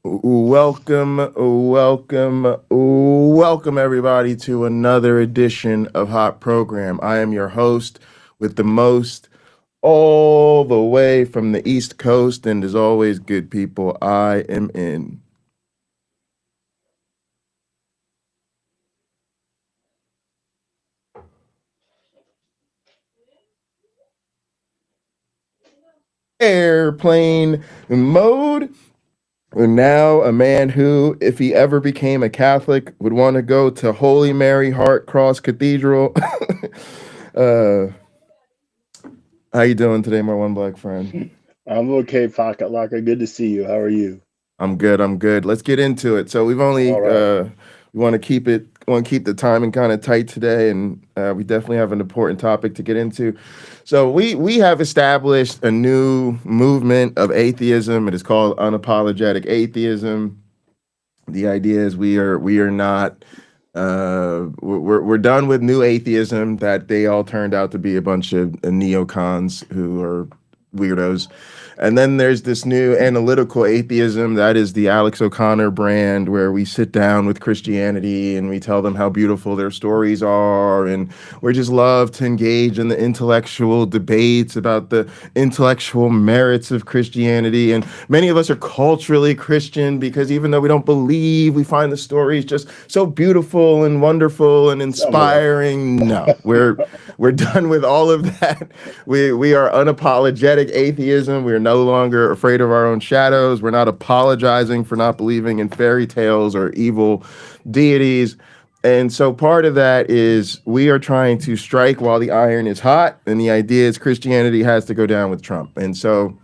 Welcome everybody to another edition of Hot Program. I am your host with the most, all the way from the East Coast, and as always, good people, I am in airplane mode. And now, a man who, if he ever became a Catholic, would want to go to Holy Mary Heart Cross Cathedral. uh, how you doing today, my one black friend? I'm okay, Pocket Locker. Good to see you. How are you? I'm good. I'm good. Let's get into it. So we've All only right. we want to keep the timing kind of tight today, and we definitely have an important topic to get into. So we have established a new movement of atheism. It is called unapologetic atheism. The idea is we are not we're done with new atheism, that they all turned out to be a bunch of neocons who are weirdos. And then there's this new analytical atheism, that is the Alex O'Connor brand, where we sit down with Christianity and we tell them how beautiful their stories are, and we just love to engage in the intellectual debates about the intellectual merits of Christianity. And many of us are culturally Christian because even though we don't believe, we find the stories just so beautiful and wonderful and Somewhat. inspiring. No, we're done with all of that. We are unapologetic atheism. We are no longer afraid of our own shadows. We're not apologizing for not believing in fairy tales or evil deities. And so part of that is we are trying to strike while the iron is hot, and the idea is Christianity has to go down with Trump. And so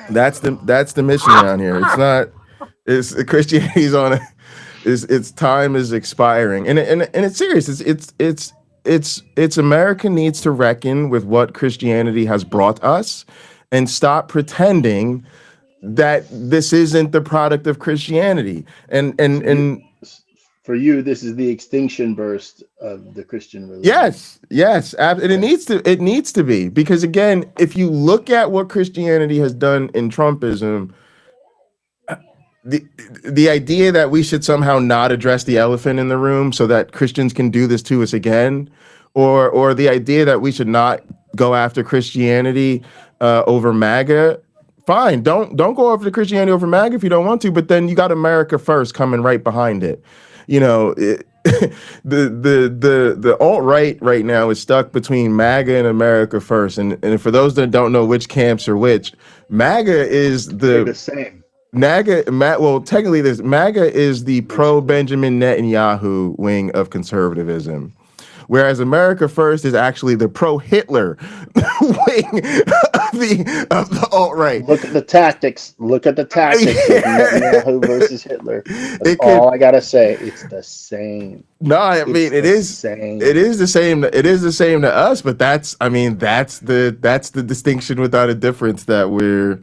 that's the mission around here. It's not it's Christianity's on a its time is expiring, and it's serious. It's America needs to reckon with what Christianity has brought us, and stop pretending that this isn't the product of Christianity. And and So you, and for you, this is the extinction burst of the Christian religion. and Okay. it needs to be, because again, if you look at what Christianity has done in Trumpism, the the idea that we should somehow not address the elephant in the room so that Christians can do this to us again, or the idea that we should not go after Christianity over MAGA. Fine, don't go after Christianity over MAGA if you don't want to, but then you got America First coming right behind it. You know, the alt right now is stuck between MAGA and America First, and for those that don't know which camps are which, MAGA is They're the the same, well, technically, this MAGA is the pro basically. Benjamin Netanyahu wing of conservatism, whereas America First is actually the pro Hitler wing of the alt right. Look at the tactics. Look at the tactics of Netanyahu versus Hitler. That's It all could I gotta say. It's the same. no, I It's mean the it same. is the same. It is the same to us, but that's the distinction without a difference that we're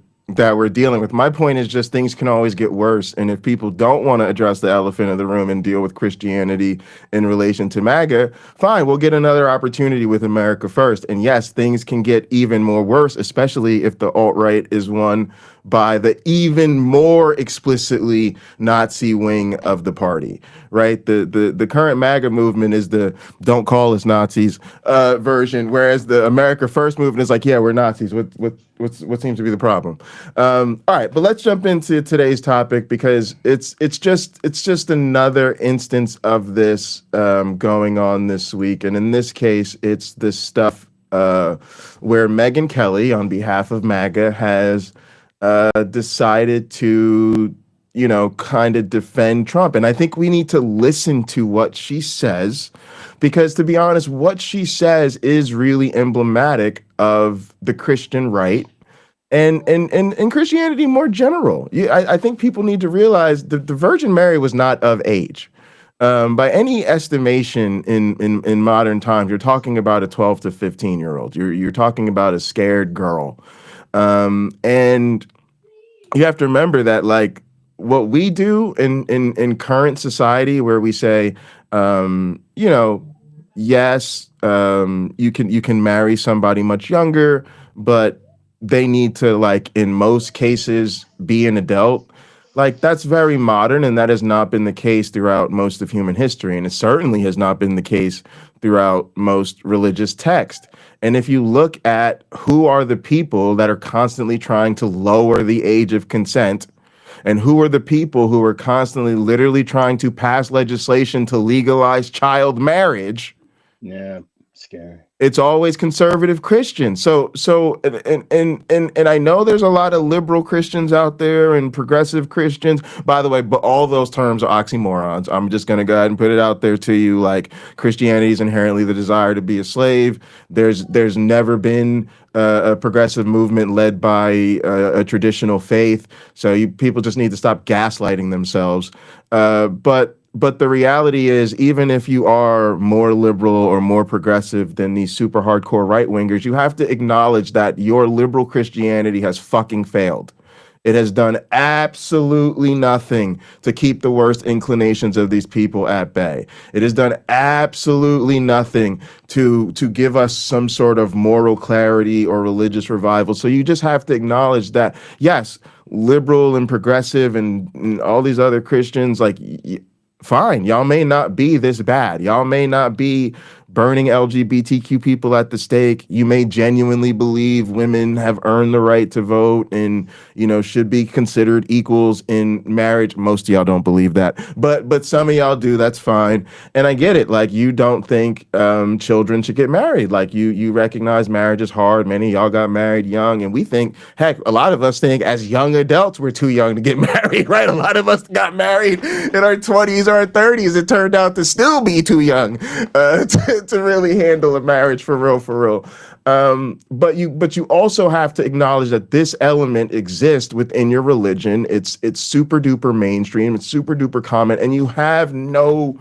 dealing with. My point is just things can always get worse, and if people don't want to address the elephant in the room and deal with Christianity in relation to MAGA, fine, we'll get another opportunity with America First. And yes, things can get even more worse, especially if the alt right is won by the even more explicitly Nazi wing of the party, right? The current MAGA movement is the "don't call us Nazis" version, whereas the America First movement is like, yeah, we're Nazis. What seems to be the problem? All right, but let's jump into today's topic, because it's just another instance of this going on this week, and in this case, it's this stuff where Megyn Kelly, on behalf of MAGA, has decided to, kind of defend Trump. And I think we need to listen to what she says, because to be honest, what she says is really emblematic of the Christian right and Christianity more general. I think people need to realize the Virgin Mary was not of age. By any estimation in modern times, you're talking about a 12 to 15-year-old. You're talking about a scared girl. And you have to remember that, like, what we do in current society, where we say, you know, yes, you can marry somebody much younger, but they need to, like, in most cases, be an adult. Like, that's very modern, and that has not been the case throughout most of human history. And it certainly has not been the case throughout most religious text. And if you look at who are the people that are constantly trying to lower the age of consent, and who are the people who are constantly literally trying to pass legislation to legalize child marriage, Yeah, scary. it's always conservative Christians. And I know there's a lot of liberal Christians out there and progressive Christians. By the way, but all those terms are oxymorons. I'm just gonna go ahead and put it out there to you. Like, Christianity is inherently the desire to be a slave. There's never been a progressive movement led by a traditional faith. So people just need to stop gaslighting themselves. But the reality is, even if you are more liberal or more progressive than these super hardcore right wingers, you have to acknowledge that your liberal Christianity has fucking failed. It has done absolutely nothing to keep the worst inclinations of these people at bay. It has done absolutely nothing to give us some sort of moral clarity or religious revival. So you just have to acknowledge that, yes, liberal and progressive and all these other Christians, like, fine, y'all may not be this bad. Y'all may not be burning LGBTQ people at the stake. You may genuinely believe women have earned the right to vote and, should be considered equals in marriage. Most of y'all don't believe that, but some of y'all do. That's fine. And I get it. Like, you don't think children should get married. Like, you recognize marriage is hard. Many of y'all got married young, and we think, heck, a lot of us think as young adults we're too young to get married, right? A lot of us got married in our 20s or our 30s. It turned out to still be too young to really handle a marriage for real. But you also have to acknowledge that this element exists within your religion. It's super duper mainstream. It's super duper common, and you have no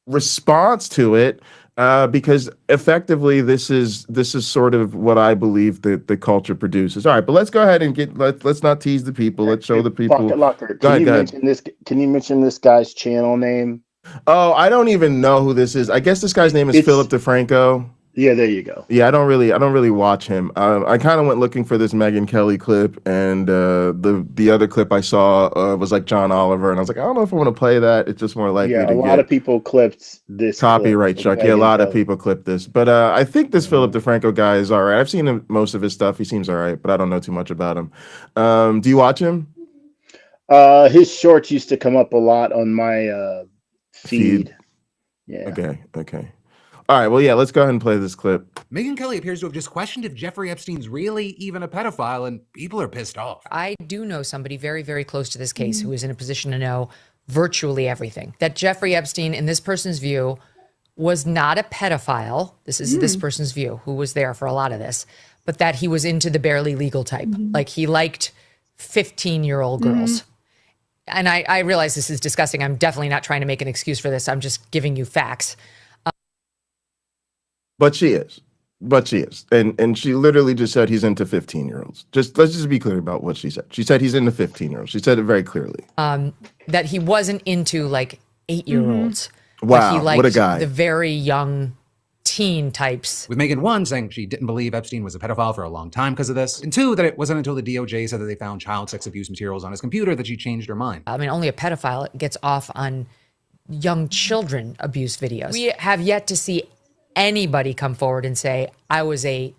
response to it because effectively this is sort of what I believe that the culture produces. All right, but let's go ahead and let's not tease the people. Let's show the people. Locker, Go ahead. mention this? Can you mention this guy's channel name? Oh, I don't even know who this is. I guess this guy's name is Philip DeFranco. Yeah, there you go. Yeah, I don't really watch him. I kind of went looking for this Megyn Kelly clip, and the other clip I saw was like John Oliver, and I was like, I don't know if I want to play that. It's just more likely to a lot of people clipped this copyright clip. Chuck. Yeah, a lot of people clipped this, but I think this Philip DeFranco guy is all right. I've seen most of his stuff. He seems all right, but I don't know too much about him. Do you watch him? His shorts used to come up a lot on my feed. Yeah. Okay. All right, well, yeah, let's go ahead and play this clip. Megyn Kelly appears to have just questioned if Jeffrey Epstein's really even a pedophile, and people are pissed off. I do know somebody very, very close to this case who is in a position to know virtually everything. That Jeffrey Epstein, in this person's view, was not a pedophile. This is this person's view, who was there for a lot of this, but that he was into the barely legal type. Like, he liked 15-year-old girls. And I realize this is disgusting. I'm definitely not trying to make an excuse for this. I'm just giving you facts. But she is. And she literally just said he's into 15-year-olds. Let's just be clear about what she said. She said he's into 15-year-olds. She said it very clearly. That he wasn't into like 8-year-olds. Wow, he liked what a guy. The very young teen types. With Megyn, one, saying she didn't believe Epstein was a pedophile for a long time because of this, and two, that it wasn't until the DOJ said that they found child sex abuse materials on his computer that she changed her mind. I mean, only a pedophile gets off on young children abuse videos. We have yet to see anybody come forward and say, I was a...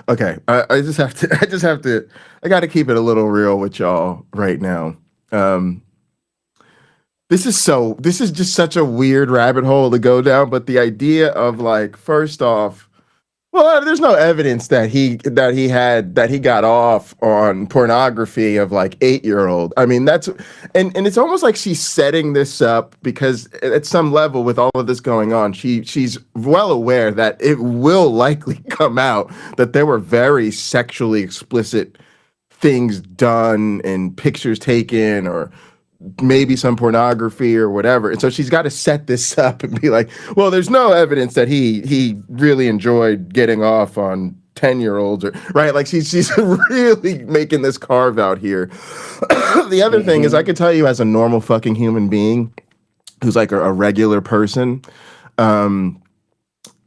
Okay, I got to keep it a little real with y'all right now. This is just such a weird rabbit hole to go down, but the idea of, like, first off, well, there's no evidence that he got off on pornography of like 8-year-old. I mean, and it's almost like she's setting this up because at some level with all of this going on, she's well aware that it will likely come out that there were very sexually explicit things done and pictures taken or maybe some pornography or whatever. And so she's got to set this up and be like, well, there's no evidence that he really enjoyed getting off on 10-year-olds or right. Like she's really making this carve out here. The other thing is I could tell you as a normal fucking human being who's like a regular person,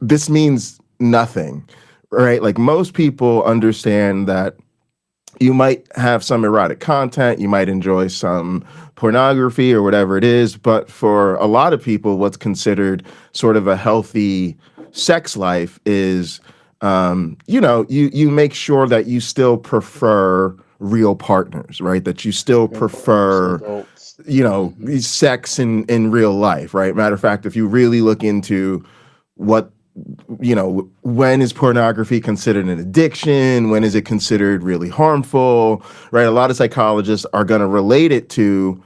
this means nothing, right? Like most people understand that you might have some erotic content, you might enjoy some pornography or whatever it is, but for a lot of people, what's considered sort of a healthy sex life is, you make sure that you still prefer real partners, right? That you still prefer, Adults. sex in real life, right? Matter of fact, if you really look into what when is pornography considered an addiction? When is it considered really harmful? Right? A lot of psychologists are going to relate it to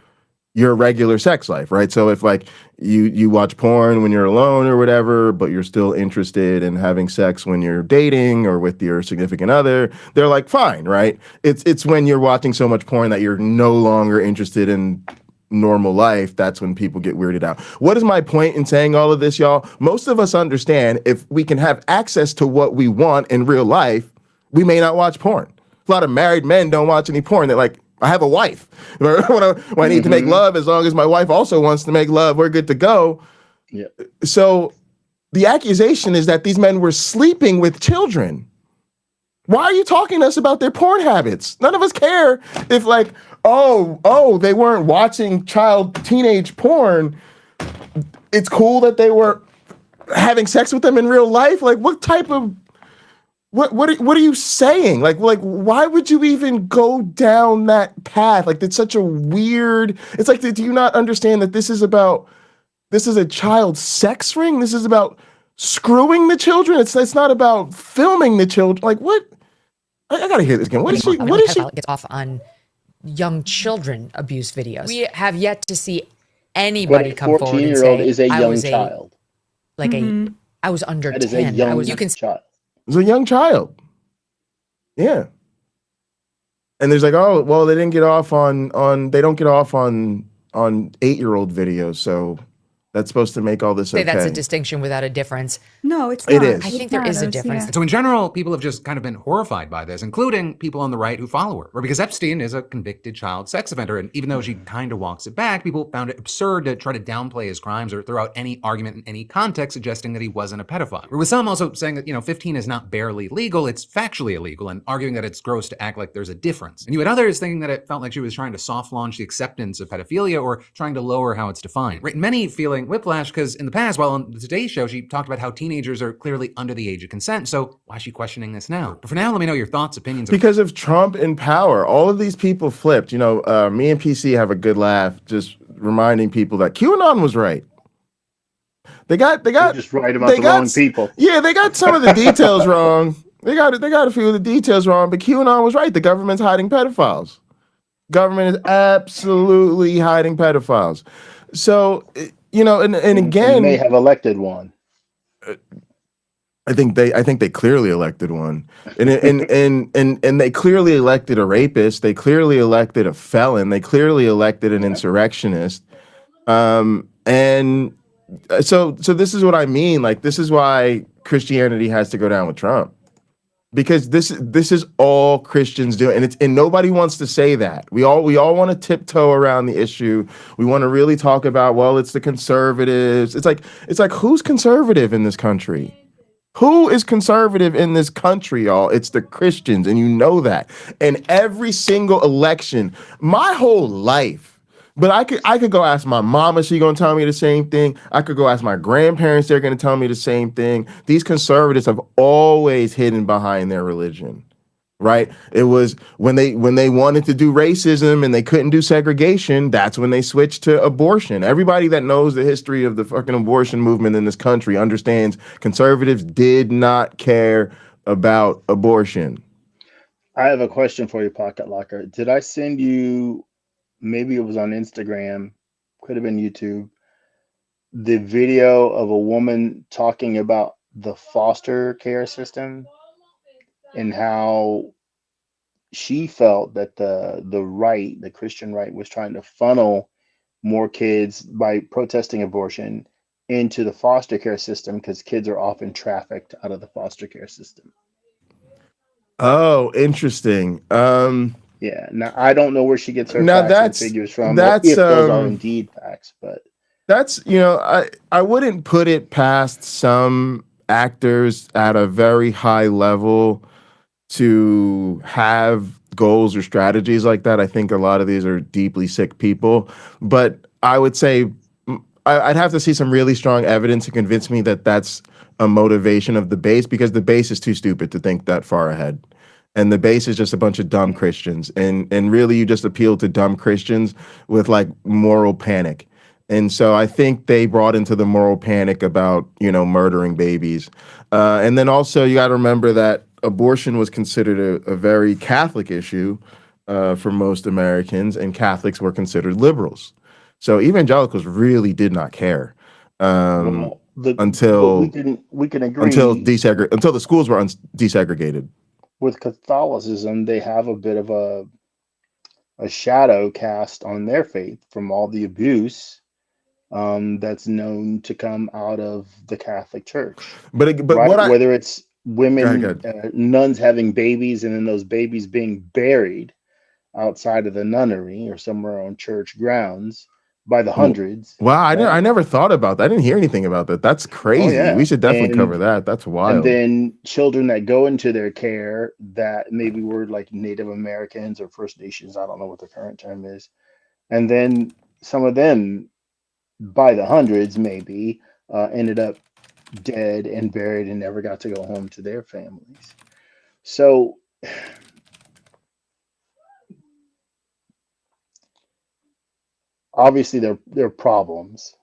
your regular sex life, right? So if like you watch porn when you're alone or whatever, but you're still interested in having sex when you're dating or with your significant other, they're like, fine, right? It's when you're watching so much porn that you're no longer interested in normal life, that's when people get weirded out. What is my point in saying all of this, y'all? Most of us understand if we can have access to what we want in real life, we may not watch porn. A lot of married men don't watch any porn. They're like, I have a wife. When I need to make love, as long as my wife also wants to make love, we're good to go. Yeah. So the accusation is that these men were sleeping with children. Why are you talking to us about their porn habits? None of us care if like, they weren't watching teenage porn. It's cool that they were having sex with them in real life. Like what type of, what are you saying? Like why would you even go down that path? Like it's such a weird, it's like, do you not understand that this is a child sex ring? This is about screwing the children. It's not about filming the children. Like what? I gotta hear this again. What is she? Gets off on young children abuse videos. We have yet to see anybody come forward and say, 14-year-old is a young child. I was under That is 10. a young you can child. It's a young child. Yeah. And there's like, oh, well, they didn't get off they don't get off on 8-year-old videos, so that's supposed to make all this okay. say that's a distinction without a difference. No, it's not. It is. I think there is a difference. Yeah. So in general, people have just kind of been horrified by this, including people on the right who follow her. Or because Epstein is a convicted child sex offender, and even though she kind of walks it back, people found it absurd to try to downplay his crimes or throw out any argument in any context suggesting that he wasn't a pedophile. Or with some also saying that, 15 is not barely legal, it's factually illegal, and arguing that it's gross to act like there's a difference. And you had others thinking that it felt like she was trying to soft launch the acceptance of pedophilia or trying to lower how it's defined. Right? Many feeling whiplash because in the past, while on the Today Show, she talked about how teenagers are clearly under the age of consent. So why is she questioning this now? But for now, let me know your thoughts, opinions. Because of Trump in power, all of these people flipped. Me and PC have a good laugh, just reminding people that QAnon was right. They got just right about the wrong people. Yeah, they got some of the details wrong. They got a few of the details wrong, but QAnon was right. The government's hiding pedophiles. Government is absolutely hiding pedophiles. So, and again, they have elected one. I think they clearly elected one, and they clearly elected a rapist. They clearly elected a felon. They clearly elected an insurrectionist. And so this is what I mean. Like, this is why Christianity has to go down with Trump, because this is all Christians do, and nobody wants to say that. We all want to tiptoe around the issue. We want to really talk about, well, it's the conservatives. It's like who's conservative in this country? Who is conservative in this country, y'all? It's the Christians, and you know that. And every single election, my whole life, but I could go ask my mama, she gonna tell me the same thing. I could go ask my grandparents, they're gonna tell me the same thing. These conservatives have always hidden behind their religion, right? It was when they wanted to do racism and they couldn't do segregation, that's when they switched to abortion. Everybody that knows the history of the fucking abortion movement in this country understands conservatives did not care about abortion. I have a question for you, Pocket Locker. Did I send you, maybe it was on Instagram, could have been YouTube, the video of a woman talking about the foster care system and how she felt that the Christian right was trying to funnel more kids by protesting abortion into the foster care system because kids are often trafficked out of the foster care system. Oh, interesting. Yeah. Now I don't know where she gets her Now facts and figures from, that's, if those are indeed facts, but that's, I wouldn't put it past some actors at a very high level to have goals or strategies like that. I think a lot of these are deeply sick people. But I would say I'd have to see some really strong evidence to convince me that that's a motivation of the base, because the base is too stupid to think that far ahead. And the base is just a bunch of dumb Christians. And really you just appeal to dumb Christians with like moral panic. And so I think they brought into the moral panic about, murdering babies. And then also you got to remember that abortion was considered a very Catholic issue for most Americans, and Catholics were considered liberals. So evangelicals really did not care Well, but until we can agree until the schools were desegregated. with Catholicism, they have a bit of a shadow cast on their faith from all the abuse that's known to come out of the Catholic Church. But Right? Whether it's Go women, ahead. nuns having babies, and then those babies being buried outside of the nunnery or somewhere on church grounds by the hundreds. Wow, I Right? never thought about that. I didn't hear anything about that. That's Oh crazy. yeah, We should definitely cover that. That's and wild. then children that go into their care that maybe were like Native Americans or First Nations. I don't know what the current term is. And then some of them, by the hundreds, maybe ended up dead and buried and never got to go home to their families. So obviously there are problems,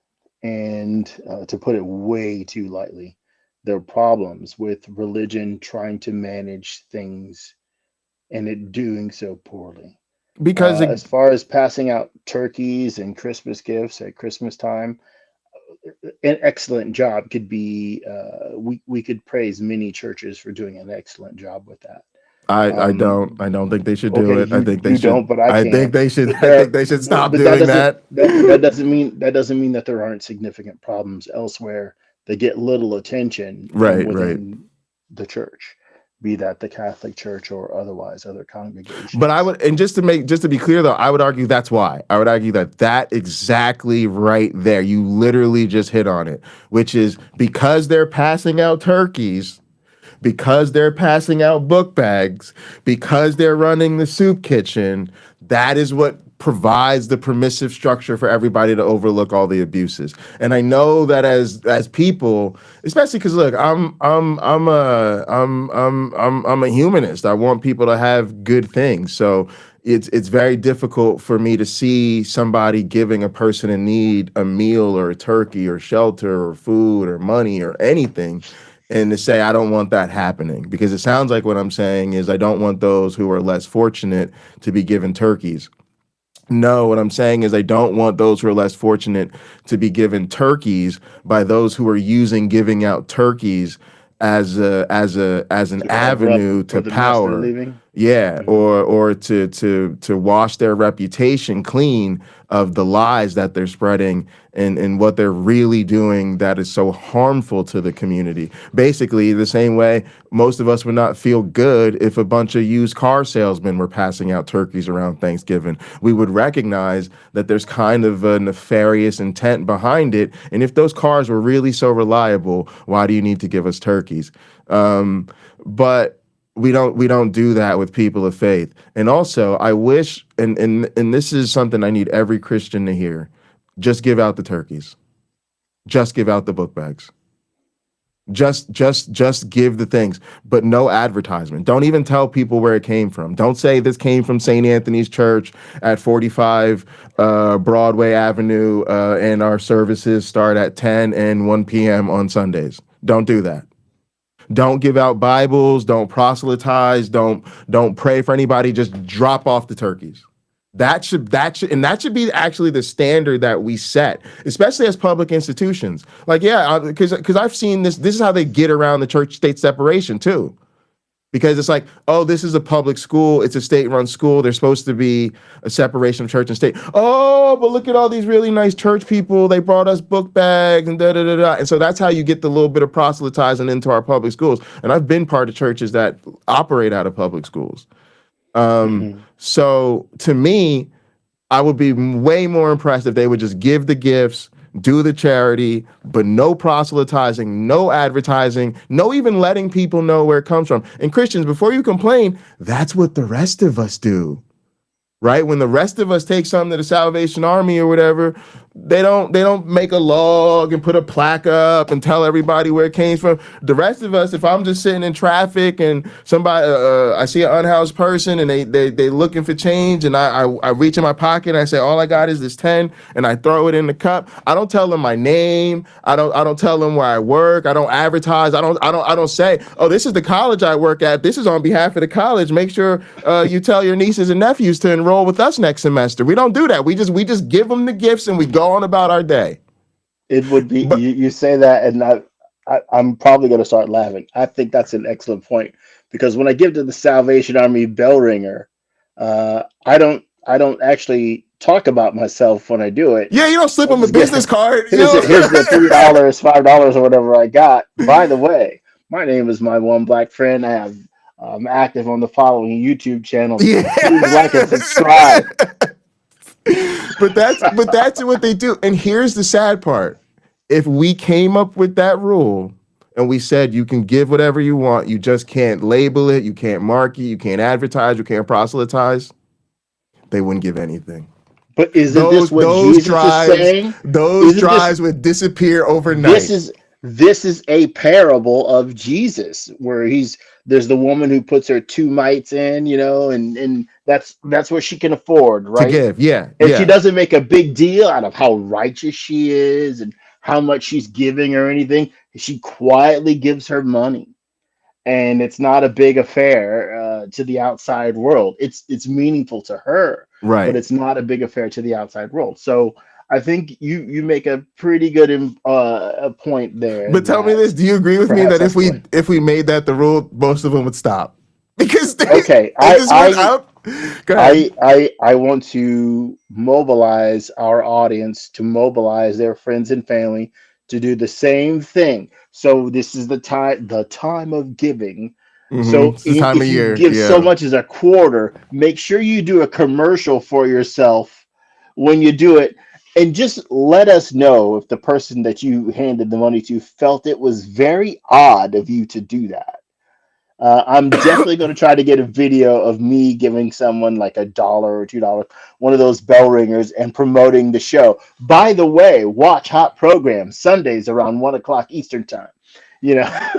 and to put it way too lightly, there are problems with religion trying to manage things and it doing so poorly. Because As far as passing out turkeys and Christmas gifts at Christmas time, an excellent job could be. We could praise many churches for doing an excellent job with that. I Um, don't think they should do okay, it. I think they you should. don't, but I I think can. they should. I There, think they should stop but doing that. that doesn't mean that there aren't significant problems elsewhere that get little attention from Right, right. within the church, be that the Catholic Church or otherwise other But I congregations. would, and just to be clear though, I would argue that's why. I would argue that exactly right there, you literally just hit on it, which is because they're passing out turkeys, because they're passing out book bags, because they're running the soup kitchen, that is what provides the permissive structure for everybody to overlook all the abuses. And I know that as people, especially because look, I'm a humanist. I want people to have good things. So it's very difficult for me to see somebody giving a person in need a meal or a turkey or shelter or food or money or anything, and to say I don't want that happening, because it sounds like what I'm saying is I don't want those who are less fortunate to be given turkeys. No, what I'm saying is I don't want those who are less fortunate to be given turkeys by those who are using giving out turkeys as an To cover up avenue for to the mess they're power. leaving. Yeah, Mhm. or to wash their reputation clean of the lies that they're spreading and what they're really doing that is so harmful to the community. Basically, the same way most of us would not feel good if a bunch of used car salesmen were passing out turkeys around Thanksgiving. We would recognize that there's kind of a nefarious intent behind it. And if those cars were really so reliable, why do you need to give us turkeys? But we don't do that with people of faith. And also, I wish, and this is something I need every Christian to hear: just give out the turkeys, just give out the book bags, just give the things, but no advertisement. Don't even tell people where it came from. Don't say this came from St. Anthony's Church at 45 Broadway Avenue, and our services start at 10 and 1 p.m. on Sundays. Don't do that. Don't give out Bibles. Don't proselytize. Don't pray for anybody. Just drop off the turkeys. That should be actually the standard that we set, especially as public institutions. Like, yeah, because I've seen this. This is how they get around the church-state separation too. Because it's like, oh, this is a public school. It's a state-run school. There's supposed to be a separation of church and state. Oh, but look at all these really nice church people. They brought us book bags and da da da da. And so that's how you get the little bit of proselytizing into our public schools. And I've been part of churches that operate out of public schools. Mhm. So to me, I would be way more impressed if they would just give the gifts, do the charity, but no proselytizing, no advertising, no even letting people know where it comes from. And Christians, before you complain, that's what the rest of us do. Right? When the rest of us take something to the Salvation Army or whatever, they don't make a log and put a plaque up and tell everybody where it came from. The rest of us, if I'm just sitting in traffic and somebody, I see an unhoused person and they looking for change, and I reach in my pocket and I say, all I got is this 10, and I throw it in the cup. I don't tell them my name. I don't tell them where I work. I don't advertise. I don't say, oh, this is the college I work at. This is on behalf of the college. Make sure you tell your nieces and nephews to enroll with us next semester. We don't do that. We just give them the gifts and we go on about our day. It would be, you say that, and I'm probably going to start laughing. I think that's an excellent point, because when I give to the Salvation Army bell ringer, I don't actually talk about myself when I do it. Yeah, you don't slip them a business card. Here's the $3, $5 or whatever I got. By the way, my name is My One Black Friend. I'm active on the following YouTube channel. Yeah. Please like and subscribe. But that's what they do. And here's the sad part. If we came up with that rule and we said you can give whatever you want, you just can't label it, you can't mark it, you can't advertise, you can't proselytize, they wouldn't give anything. But isn't this what Jesus is saying? Those drives would disappear overnight. This is a parable of Jesus, where there's the woman who puts her 2 mites in, and that's what she can afford, right? To give, yeah. And she doesn't make a big deal out of how righteous she is and how much she's giving or anything. She quietly gives her money, and it's not a big affair to the outside world. It's meaningful to her, right? But it's not a big affair to the outside world. So I think you make a pretty good point there. But tell me this: do you agree with me that if we made that the rule, most of them would stop? Because I want to mobilize our audience, to mobilize their friends and family to do the same thing. So this is the time of giving. Mm-hmm. So it's the time of year. You give so much as a quarter, make sure you do a commercial for yourself when you do it. And just let us know if the person that you handed the money to felt it was very odd of you to do that. I'm definitely going to try to get a video of me giving someone like $1 or $2, one of those bell ringers, and promoting the show. By the way, watch Hot Programs Sundays around 1:00 Eastern time. Yeah,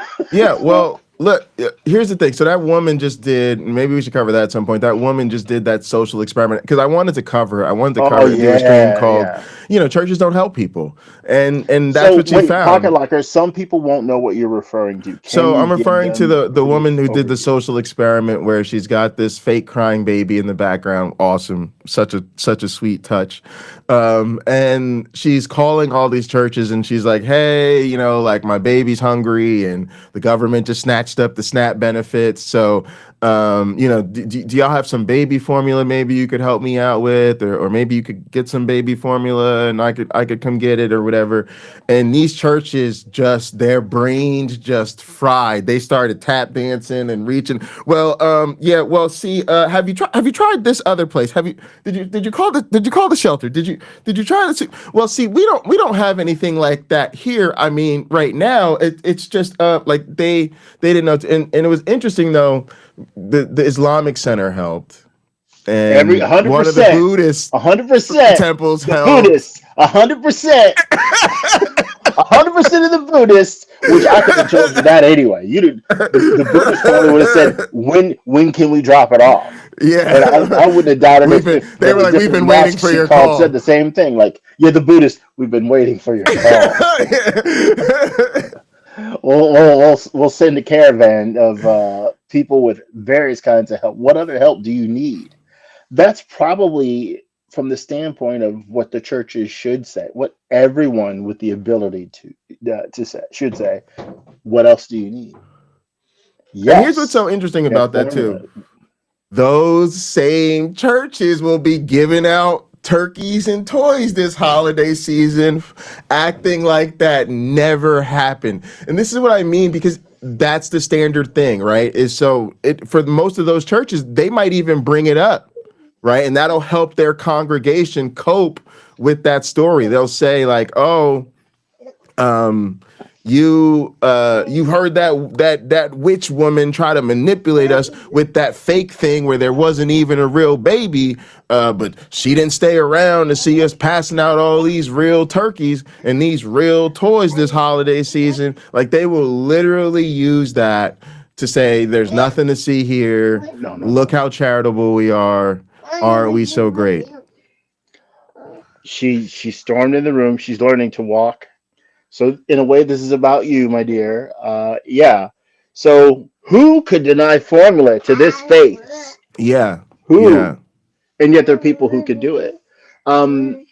well, look, here's the thing. So that woman just did, maybe we should cover that at some point. That woman just did that social experiment, because I wanted to cover do a stream called, churches don't help people. And that's what you found. Pocket Locker, some people won't know what you're referring to. So I'm referring to the woman who did the social experiment where she's got this fake crying baby in the background. Awesome. Such a sweet touch. And she's calling all these churches and she's like, hey, like my baby's hungry and the government just snatched up the SNAP benefits. So, do y'all have some baby formula maybe you could help me out with, or maybe you could get some baby formula and I could come get it or whatever. And these churches their brains just fried. They started tap dancing and reaching. Well, see, have you tried this other place? Did you call the shelter? Did you try this? Well, see, we don't have anything like that here. I mean, right now it's just like they didn't know. And it was interesting though. The Islamic Center helped, and 100%, one of the Buddhist 100% temples the helped. Buddhists 100%, 100% of the Buddhists, which I could have chosen that anyway. The Buddhists probably would have said, when can we drop it off? Yeah, and I wouldn't have doubted it. They were like, we've been waiting for your call. Said the same thing, like, the Buddhists, we've been waiting for your call. We'll send a caravan of people with various kinds of help. What other help do you need? That's probably from the standpoint of what the churches should say. What everyone with the ability to say should say. What else do you need? Yes. And here's what's so interesting about that too. Those same churches will be giving out turkeys and toys this holiday season, acting like that never happened. And this is what I mean, because that's the standard thing, right? For most of those churches, they might even bring it up, right? And that'll help their congregation cope with that story. They'll say like, oh, you heard that witch woman try to manipulate us with that fake thing where there wasn't even a real baby, but she didn't stay around to see us passing out all these real turkeys and these real toys this holiday season. Like, they will literally use that to say there's nothing to see here. No. Look how charitable we are. Aren't we so great? She stormed in the room. She's learning to walk. So in a way, this is about you, my dear. Yeah. So who could deny formula to this faith? Yeah. Who? Yeah. And yet there are people who could do it. From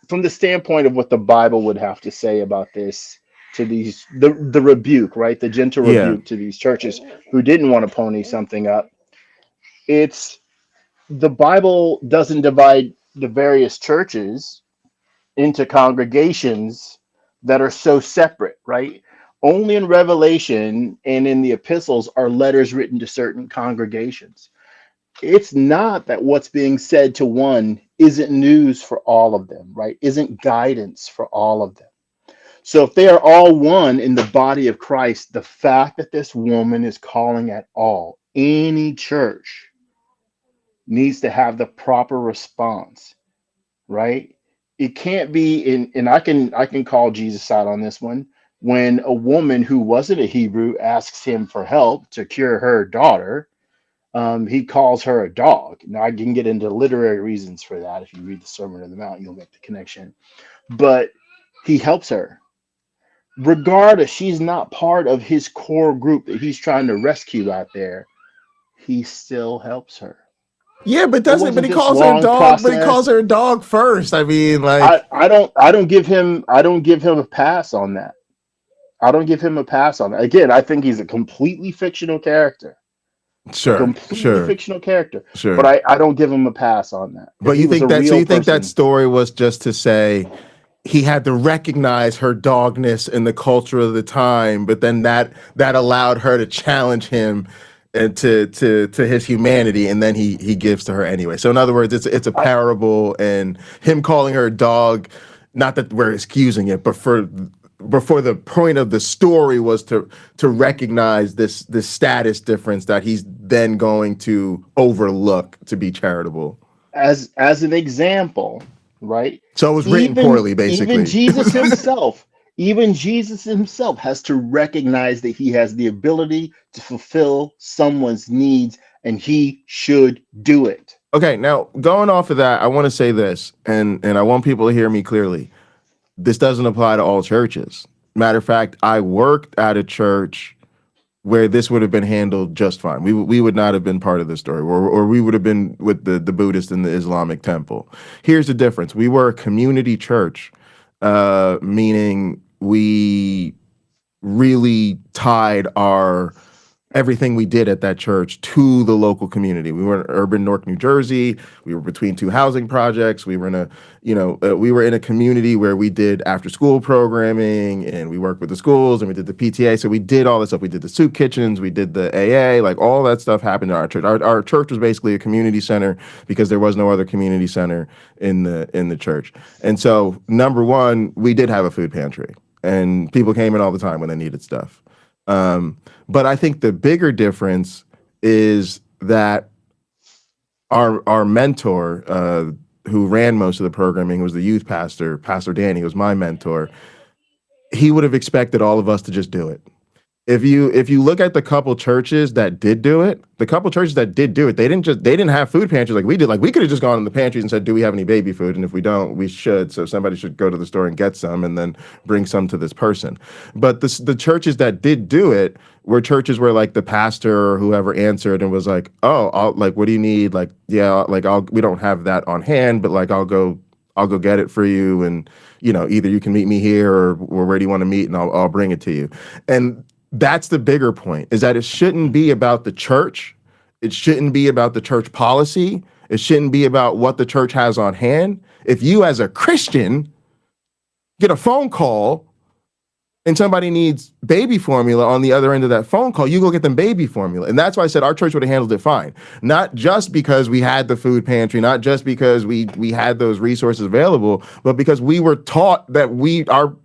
the standpoint of what the Bible would have to say about this, to these the rebuke, right? The gentle Yeah. rebuke to these churches who didn't want to pony something up. It's the Bible doesn't divide the various churches into congregations that are so separate, right? Only in Revelation and in the epistles are letters written to certain congregations. It's not that what's being said to one isn't news for all of them, right? Isn't guidance for all of them. So if they are all one in the body of Christ, the fact that this woman is calling at all, any church needs to have the proper response, right? It can't be and I can call Jesus out on this one. When a woman who wasn't a Hebrew asks him for help to cure her daughter, he calls her a dog. Now, I can get into literary reasons for that. If you read the Sermon on the Mount, you'll make the connection. But he helps her. Regardless, she's not part of his core group that he's trying to rescue out there. He still helps her. Yeah, but wasn't he this calls her a long dog, but he process. calls her a dog first. I mean, like, I don't give him a pass on that. I don't give him a pass on that. Again, I think he's a completely fictional character. sure. Fictional character. Sure. But I don't give him a pass on that. But you think that, so you think that story was just to say he had to recognize her dogness in the culture of the time, but then that allowed her to challenge him and to his humanity, and then he gives to her anyway. So in other words, it's a parable, and him calling her a dog, not that we're excusing it, but before the point of the story was to recognize this status difference that he's then going to overlook to be charitable. As an example, right? So it was written poorly, basically. Even Jesus himself has to recognize that he has the ability to fulfill someone's needs, and he should do it. Okay, now going off of that, I want to say this, and I want people to hear me clearly. This doesn't apply to all churches. Matter of fact, I worked at a church where this would have been handled just fine. We would not have been part of this story, or we would have been with the Buddhist in the Islamic temple. Here's the difference. We were a community church, meaning we really tied everything we did at that church to the local community. We were in urban Newark, New Jersey. We were between two housing projects. We were in a community where we did after school programming, and we worked with the schools, and we did the PTA. So we did all this stuff. We did the soup kitchens. We did the AA. Like, all that stuff happened in our church. Our church was basically a community center because there was no other community center in the church. And so, number one, we did have a food pantry, and people came in all the time when they needed stuff. But I think the bigger difference is that our mentor, who ran most of the programming, who was the youth pastor, Pastor Danny, who was my mentor, he would have expected all of us to just do it. If you look at the couple churches that did do it, they didn't have food pantries like we did. Like, we could have just gone in the pantries and said, do we have any baby food? And if we don't, we should. So somebody should go to the store and get some and then bring some to this person. But the churches that did do it were churches where, like, the pastor or whoever answered and was like, oh, what do you need? Like, yeah, like, we don't have that on hand, but like, I'll go get it for you. And, either you can meet me here or where do you want to meet? And I'll bring it to you. And that's the bigger point, is that it shouldn't be about the church. It shouldn't be about the church policy. It shouldn't be about what the church has on hand. If you as a Christian get a phone call and somebody needs baby formula on the other end of that phone call, you go get them baby formula. And that's why I said our church would have handled it fine. Not just because we had the food pantry, not just because we had those resources available, but because we were taught that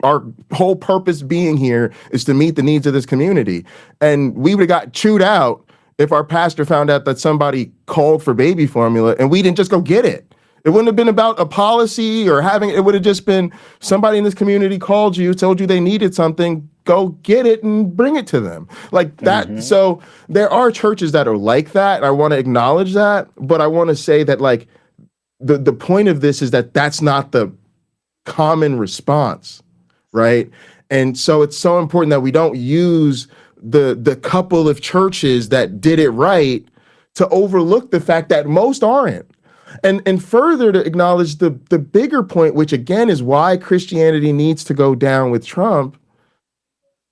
our whole purpose being here is to meet the needs of this community. And we would have got chewed out if our pastor found out that somebody called for baby formula and we didn't just go get it. It wouldn't have been about a policy or having, it would have just been somebody in this community called you, told you they needed something, go get it and bring it to them. Like that. Mm-hmm. So there are churches that are like that. And I want to acknowledge that, but I want to say that like the point of this is that that's not the common response, right? And so it's so important that we don't use the couple of churches that did it right to overlook the fact that most aren't. And further to acknowledge the bigger point, which again is why Christianity needs to go down with Trump,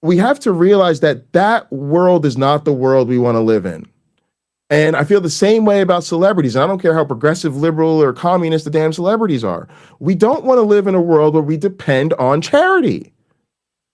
we have to realize that that world is not the world we want to live in. And I feel the same way about celebrities. And I don't care how progressive, liberal, or communist the damn celebrities are. We don't want to live in a world where we depend on charity.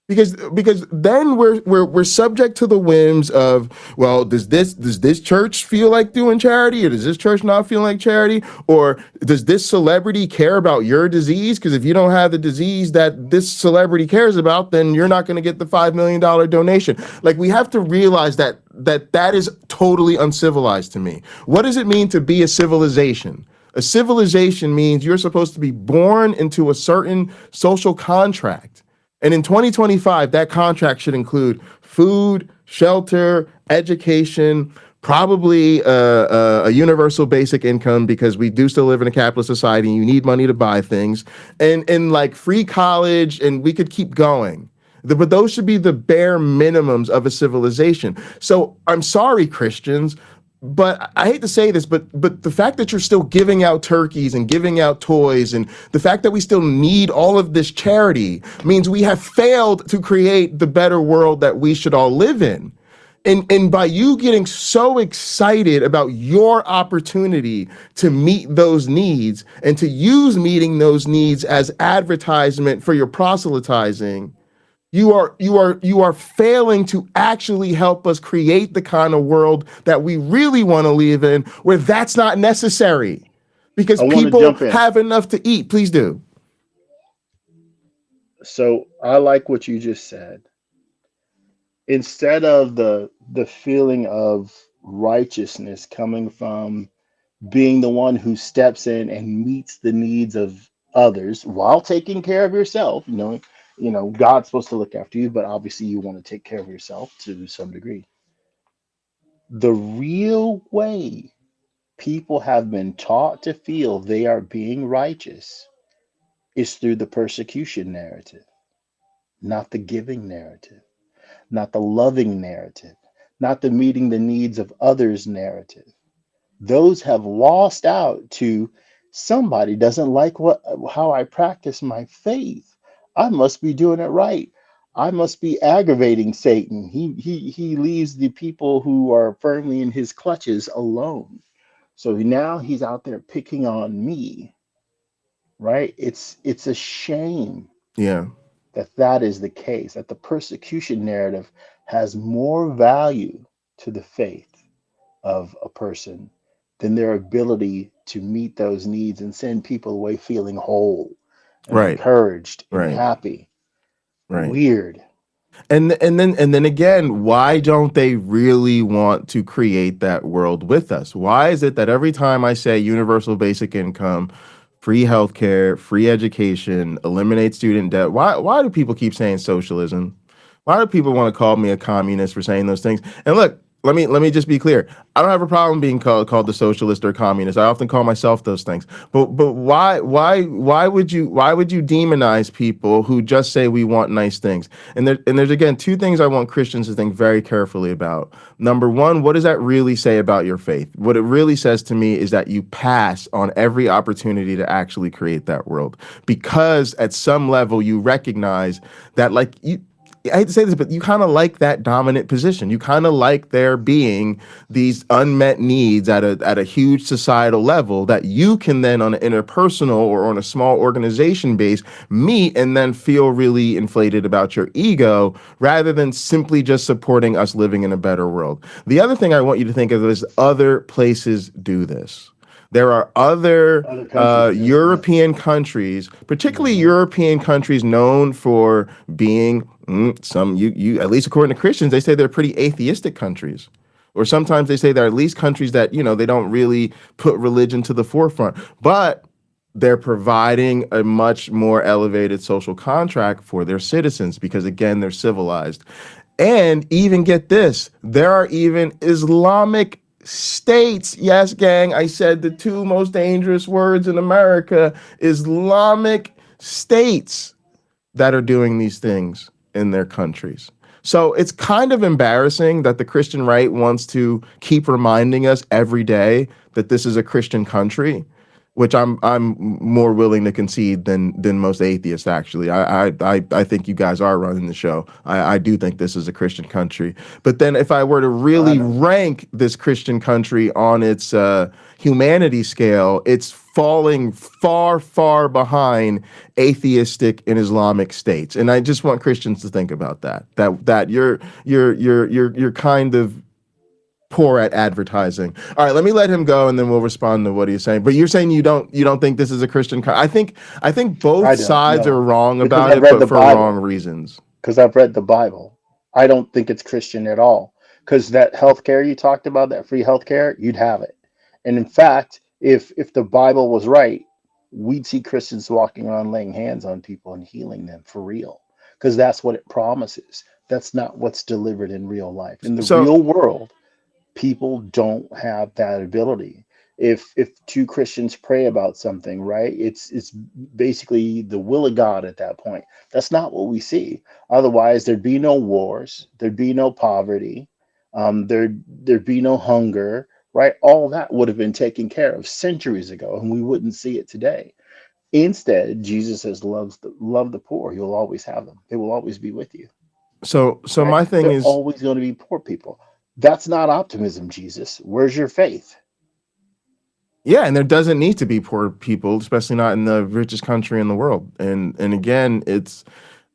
Because then we're subject to the whims of, well, does this church feel like doing charity, or does this church not feel like charity, or does this celebrity care about your disease? Because if you don't have the disease that this celebrity cares about, then you're not going to get the $5 million donation. Like, we have to realize that is totally uncivilized to me. What does it mean to be a civilization? A civilization means you're supposed to be born into a certain social contract. And in 2025, that contract should include food, shelter, education, probably a universal basic income, because we do still live in a capitalist society and you need money to buy things, and like free college, and we could keep going. But those should be the bare minimums of a civilization. So I'm sorry, Christians, but I hate to say this, but the fact that you're still giving out turkeys and giving out toys, and the fact that we still need all of this charity, means we have failed to create the better world that we should all live in. And by you getting so excited about your opportunity to meet those needs and to use meeting those needs as advertisement for your proselytizing, you are failing to actually help us create the kind of world that we really want to live in, where that's not necessary, because people have enough to eat. Please do. So I like what you just said. Instead of the feeling of righteousness coming from being the one who steps in and meets the needs of others while taking care of yourself, God's supposed to look after you, but obviously you want to take care of yourself to some degree. The real way people have been taught to feel they are being righteous is through the persecution narrative, not the giving narrative, not the loving narrative, not the meeting the needs of others narrative. Those have lost out to somebody doesn't like how I practice my faith. I must be doing it right. I must be aggravating Satan. He leaves the people who are firmly in his clutches alone. So now he's out there picking on me, right? It's a shame. Yeah. That is the case, that the persecution narrative has more value to the faith of a person than their ability to meet those needs and send people away feeling whole, and encouraged, and happy. Weird. And then again, why don't they really want to create that world with us? Why is it that every time I say universal basic income, free healthcare, free education, eliminate student debt, why do people keep saying socialism? Why do people want to call me a communist for saying those things? And look, let me just be clear. I don't have a problem being called the socialist or communist. I often call myself those things. But why would you demonize people who just say we want nice things? And there's again two things I want Christians to think very carefully about. Number one, what does that really say about your faith? What it really says to me is that you pass on every opportunity to actually create that world, because at some level you recognize that I hate to say this, but you kind of like that dominant position. You kind of like there being these unmet needs at a huge societal level that you can then on an interpersonal or on a small organization base meet and then feel really inflated about your ego rather than simply just supporting us living in a better world. The other thing I want you to think of is other places do this. There are other countries, European countries, particularly European countries known for being some you at least according to Christians, they say they're pretty atheistic countries. Or sometimes they say they're at least countries that, they don't really put religion to the forefront. But they're providing a much more elevated social contract for their citizens because, again, they're civilized. And even get this, there are even Islamic states. Yes, gang, I said the two most dangerous words in America, Islamic states that are doing these things in their countries. So it's kind of embarrassing that the Christian right wants to keep reminding us every day that this is a Christian country, which I'm more willing to concede than most atheists. Actually, I think you guys are running the show. I do think this is a Christian country. But then, if I were to really rank this Christian country on its humanity scale, it's falling far behind atheistic and Islamic states. And I just want Christians to think about that. That you're kind of poor at advertising. All right, let me let him go, and then we'll respond to what he's saying. But you're saying you don't think this is a Christian I think both sides are wrong about it, but for wrong reasons. Because I've read the Bible. I don't think it's Christian at all. Because that healthcare you talked about, that free healthcare, you'd have it. And in fact, if the Bible was right, we'd see Christians walking around laying hands on people and healing them for real. Because that's what it promises. That's not what's delivered in real life. In the real world, people don't have that ability. If two Christians pray about something, right, it's basically the will of God at that point. That's not what we see. Otherwise, there'd be no wars, there'd be no poverty, there'd be no hunger, right? All that would have been taken care of centuries ago, and we wouldn't see it today. Instead, Jesus says, love the poor. You'll always have them. They will always be with you. So right? My thing They're is always going to be poor people. That's not optimism, Jesus. Where's your faith? Yeah, and there doesn't need to be poor people, especially not in the richest country in the world. And again,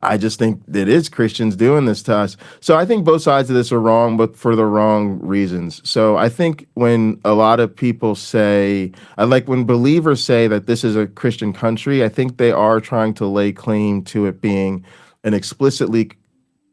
I just think it is Christians doing this to us. So I think both sides of this are wrong, but for the wrong reasons. So I think when a lot of people say, when believers say that this is a Christian country, I think they are trying to lay claim to it being an explicitly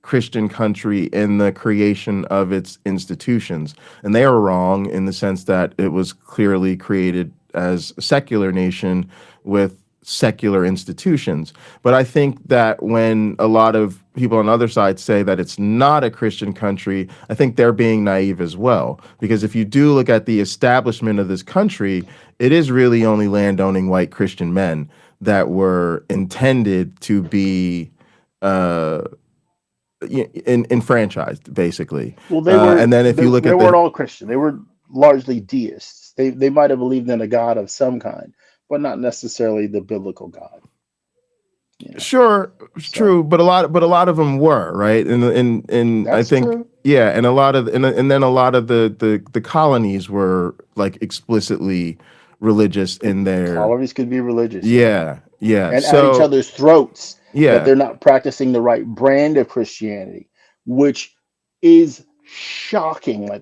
Christian country in the creation of its institutions. And they are wrong in the sense that it was clearly created as a secular nation with secular institutions. But I think that when a lot of people on the other side say that it's not a Christian country, I think they're being naive as well. Because if you do look at the establishment of this country, it is really only landowning white Christian men that were intended to be enfranchised, basically. Well, they were, and then if you look they weren't all Christian. They were largely deists. They might have believed in a god of some kind, but not necessarily the biblical God. Sure, true, but a lot of them were, right, and I think true. Yeah, and a lot of and then a lot of the colonies were like explicitly religious in their colonies could be religious. Yeah, and at each other's throats. Yeah, that they're not practicing the right brand of Christianity, which is shocking. Like,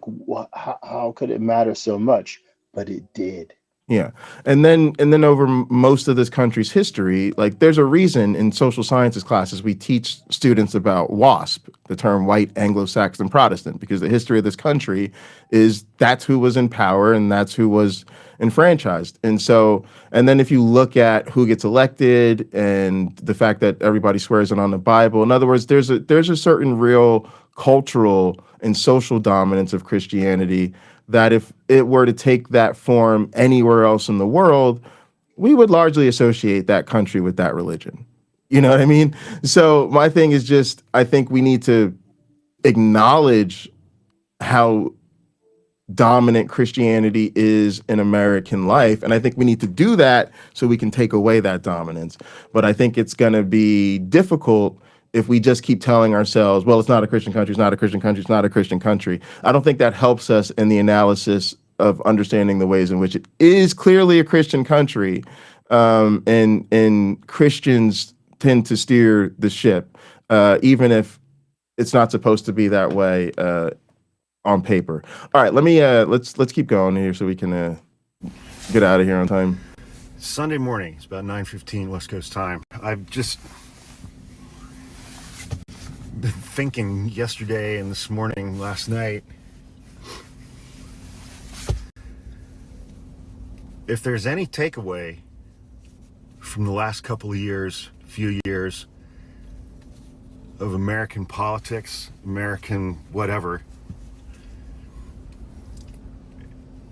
how could it matter so much? But it did. Yeah. And then over most of this country's history, like there's a reason in social sciences classes we teach students about WASP, the term white Anglo-Saxon Protestant, because the history of this country is that's who was in power and that's who was enfranchised. And so, and then if you look at who gets elected and the fact that everybody swears it on the Bible, in other words, there's a certain real cultural and social dominance of Christianity that if it were to take that form anywhere else in the world, we would largely associate that country with that religion. You know what I mean? So my thing is just, I think we need to acknowledge how dominant Christianity is in American life. And I think we need to do that so we can take away that dominance. But I think it's going to be difficult if we just keep telling ourselves, well, it's not a Christian country, it's not a Christian country, it's not a Christian country. I don't think that helps us in the analysis of understanding the ways in which it is clearly a Christian country, and Christians tend to steer the ship, even if it's not supposed to be that way on paper. All right, let's keep going here so we can get out of here on time. Sunday morning, it's about 9:15 West Coast time. I've just been thinking yesterday and this morning, last night, if there's any takeaway from the last couple of years, few years of American politics, American whatever,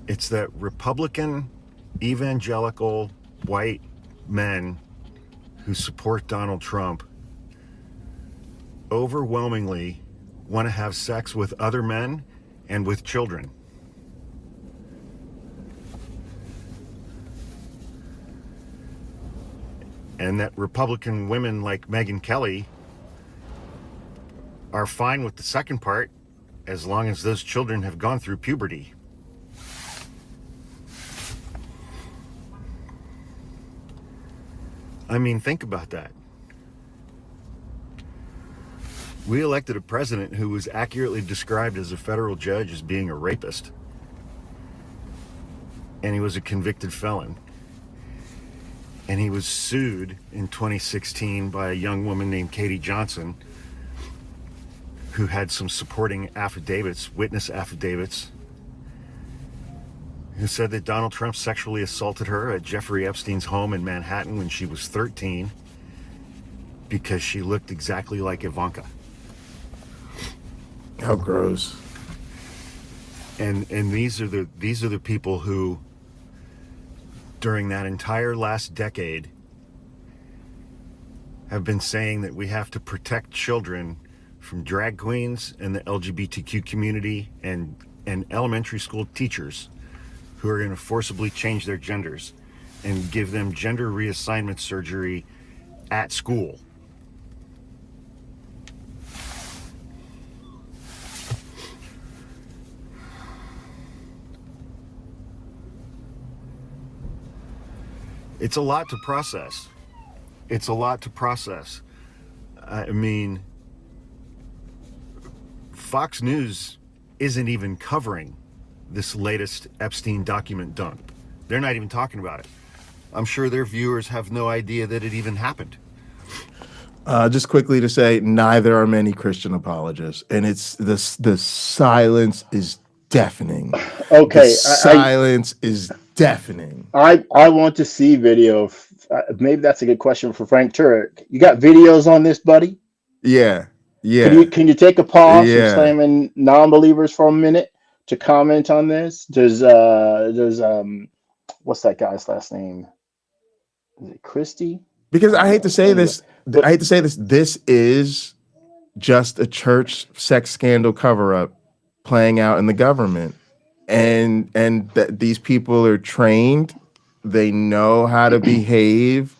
it's that Republican, evangelical, white men who support Donald Trump overwhelmingly want to have sex with other men and with children. And that Republican women like Megyn Kelly are fine with the second part as long as those children have gone through puberty. I mean, think about that. We elected a president who was accurately described as a federal judge as being a rapist. And he was a convicted felon. And he was sued in 2016 by a young woman named Katie Johnson, who had some supporting affidavits, witness affidavits, who said that Donald Trump sexually assaulted her at Jeffrey Epstein's home in Manhattan when she was 13 because she looked exactly like Ivanka. How gross. And these are the people who, during that entire last decade, have been saying that we have to protect children from drag queens and the LGBTQ community and elementary school teachers who are going to forcibly change their genders and give them gender reassignment surgery at school. It's a lot to process. It's a lot to process. I mean, Fox News isn't even covering this latest Epstein document dump. They're not even talking about it. I'm sure their viewers have no idea that it even happened. Just quickly to say, neither are many Christian apologists, and it's the silence is deafening. Okay, the silence is deafening. I want to see video. Maybe that's a good question for Frank Turek. You got videos on this, buddy? Yeah. Can you take a pause from Yeah. slamming non-believers for a minute to comment on this? There's what's that guy's last name? Is it Christie? Because I hate to say this. This is just a church sex scandal cover-up playing out in the government, and these people are trained. They know how to behave